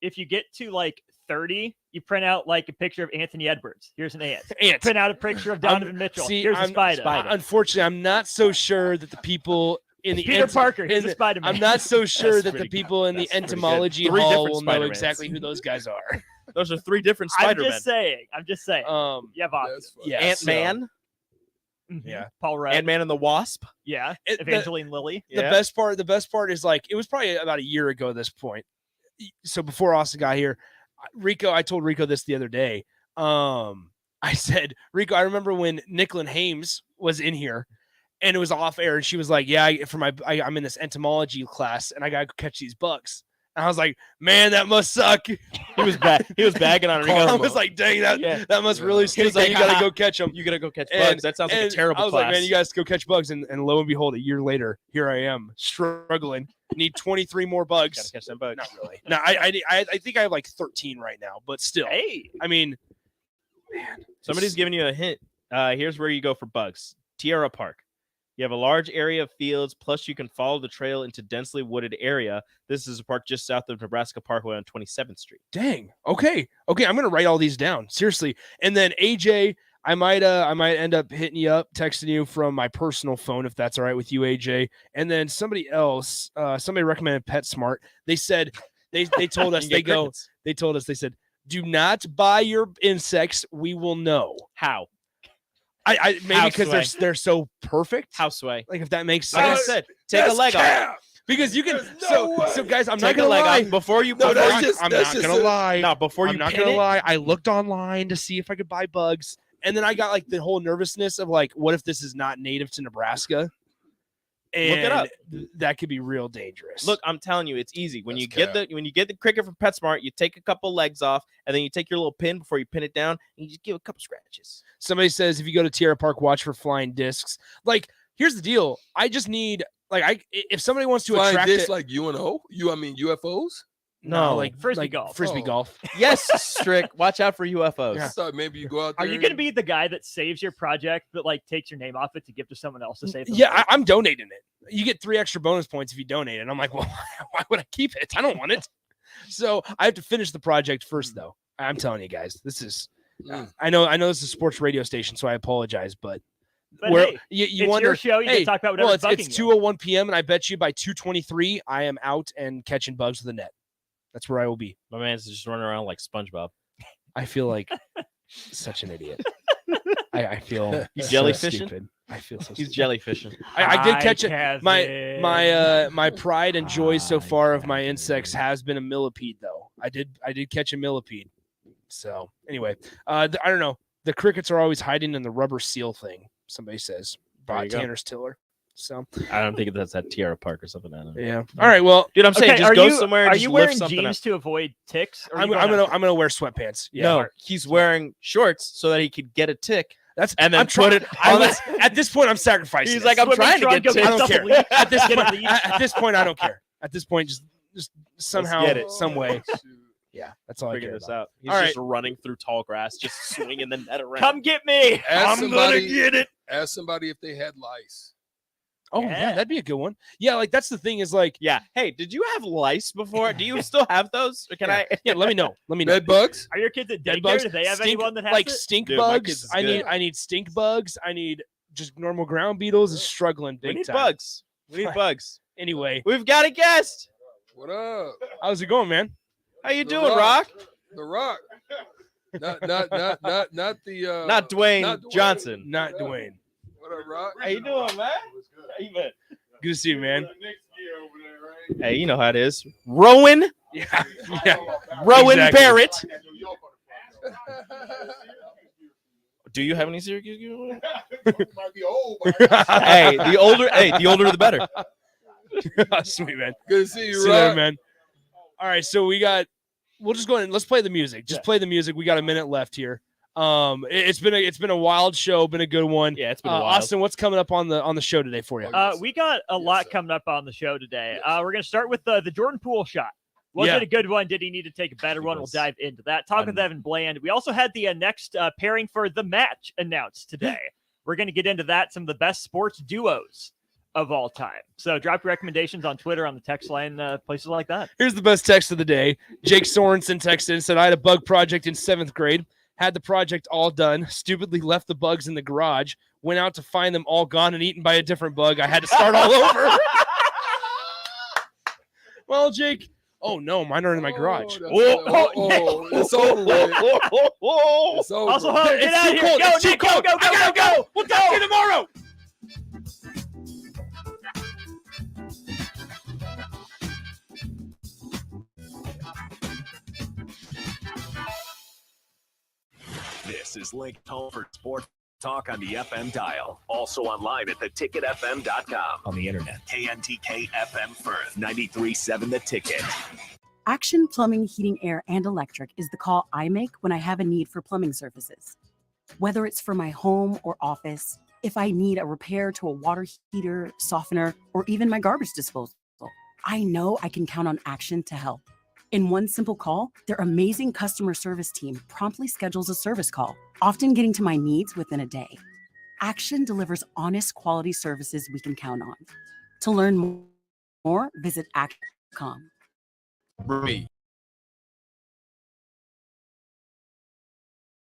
If you get to like 30, you print out like a picture of Anthony Edwards. Here's an ant. Ant. Print out a picture of Donovan Mitchell. Here's a spider. Unfortunately, I'm not so sure that the people in the Peter Parker. He's a Spider-Man. I'm not so sure That's that the pretty people in the That's pretty good. entomology 3 hall different will know Spider-Mans. exactly who those guys are. Those are 3 different I'm Spider-Men. just saying. Yeah, That's fine. Yeah, Ant-Man. Yeah. Paul Rudd. Ant-Man and the Wasp. Yeah. The Evangeline Lilly. The best part is like, it was probably about a year ago at this point. So before Austin got here, I told Rico this the other day. I said, Rico, I remember when Nicklin Hames was in here and it was off air, and she was like, "Yeah, I'm in this entomology class and I gotta go catch these bugs." And I was like, "Man, that must suck." He was bagging on it. I was like, "Dang, that must really stink." Like, you gotta go catch them. You gotta go catch bugs. That sounds like a terrible I was class. like, "Man, you guys go catch bugs." And lo and behold, a year later, here I am struggling. Need 23 more bugs. Gotta catch them bugs. Not really. No, I think I have like 13 right now, but still. Hey, I mean, Somebody's giving you a hint. Here's where you go for bugs. Tierra Park. You have a large area of fields, plus you can follow the trail into densely wooded area. This is a park just south of Nebraska Parkway on 27th Street. Dang. Okay. I'm gonna write all these down seriously. And then AJ, I might end up hitting you up, texting you from my personal phone if that's all right with you, AJ. And then somebody else, somebody recommended PetSmart. They said they told us they said, "Do not buy your insects. We will know how." I maybe because they're so perfect. Houseway. Like if that makes sense. Like I said, take a leg off. Because you can so guys, I'm Take not gonna a leg lie. off before you. No, before I'm not gonna lie. No, before you. I'm not pin gonna it, lie. I looked online to see if I could buy bugs, and then I got like the whole nervousness of like, what if this is not native to Nebraska? And Look it up. That could be real dangerous. Look, I'm telling you, it's easy. When you get the cricket from PetSmart, you take a couple legs off, and then you take your little pin before you pin it down, and you just give it a couple scratches. Somebody says if you go to Tierra Park, watch for flying discs. Like, here's the deal. I just need if somebody wants to Flying attract discs it, like UNO. I mean UFOs. No, like frisbee golf. Frisbee golf. Yes, Strick. Watch out for UFOs. I thought maybe you go out there. Are you going to be the guy that saves your project but like takes your name off it to give to someone else to save them? Yeah, I'm donating it. You get 3 extra bonus points if you donate. And I'm like, well, why would I keep it? I don't want it. So I have to finish the project first, though. I'm telling you guys, this is. I know this is a sports radio station, so I apologize, but where hey, you it's wonder, your show. You can talk about whatever. Well, it's 2:01 p.m. and I bet you by 2:23 I am out and catching bugs with a net. That's where I will be. My man's just running around like SpongeBob. I feel like such an idiot. I feel he's so jellyfishing. Stupid. I feel so. He's stupid. jellyfishing. I did catch it. My pride and joy so far of my insects has been a millipede, though. I did catch a millipede. So anyway, I don't know. The crickets are always hiding in the rubber seal thing. Somebody says by Tanner's Tiller. So I don't think that's at Tierra Park or something. I don't know. Yeah. All right. Well, dude, I'm saying just go somewhere. And Are just you lift wearing something jeans up. to avoid ticks? Or I'm gonna wear sweatpants. Yeah. No, he's wearing shorts so that he could get a tick. And then put it on. At this point, I'm sacrificing. He's it. like, I'm trying to get ticks. I don't care. At this point, I don't care. At this point, just somehow, get it. some way. Yeah, that's all I Figure care this about. out. He's All just right. running through tall grass, just swinging the net around. Come get me. I'm gonna get it. Ask somebody if they had lice. Oh yeah, that'd be a good one. Yeah, like that's the thing is like, yeah. Hey, did you have lice before? Do you still have those? Or can I? Yeah, let me know. Let me know. Bed bugs? Are your kids at Bed daycare? bugs? Do they have Stink- anyone that has like it? stink Dude, my kids bugs? is I good. need stink bugs. I need just normal ground beetles. Is struggling big We need time. bugs. We need bugs. Anyway, We've got a guest. What up? how's it going, man? How you The doing, Rock? The Rock. Not the Not Dwayne not Dwayne. Johnson. Not Dwayne. What up, Rock? How you doing, man? How you been? Good to see you, man. Hey, you know how it is. Rowan. Yeah. Rowan Exactly. Barrett. Do you have any Syracuse? Hey, the older the better. Sweet, man. Good to see you, See you later, Rock. man. All right, so we'll just go ahead and let's play the music. Just play the music. We got a minute left here. It's been a wild show, been a good one. Yeah, it's been a wild. Austin, what's coming up on the show today for you? We got a lot coming up on the show today. We're going to start with the Jordan Poole shot. Was Yeah. it a good one? Did he need to take a better one? We'll dive into that. Talk with Evan Bland. We also had the next pairing for the match announced today. We're going to get into that. Some of the best sports duos of all time. So drop your recommendations on Twitter, on the text line, places like that. Here's the best text of the day. Jake Sorensen texted and said, I had a bug project in 7th grade. Had the project all done. Stupidly left the bugs in the garage. Went out to find them all gone and eaten by a different bug. I had to start all over. Well, Jake. Oh, no. Mine are in my garage. It's over with. It's over. Also, get It's out too of here. cold. Go, It's too Nick, go, cold. go, go, I gotta go, go. We'll talk to you tomorrow. This is linked home for Sports Talk on the FM dial. Also online at theticketfm.com. On the internet. KNTK FM Firth, 93.7 The Ticket. Action Plumbing, Heating, Air, and Electric is the call I make when I have a need for plumbing services. Whether it's for my home or office, if I need a repair to a water heater, softener, or even my garbage disposal, I know I can count on Action to help. In one simple call, their amazing customer service team promptly schedules a service call, often getting to my needs within a day. Action delivers honest, quality services we can count on. To learn more, visit Action.com. Me.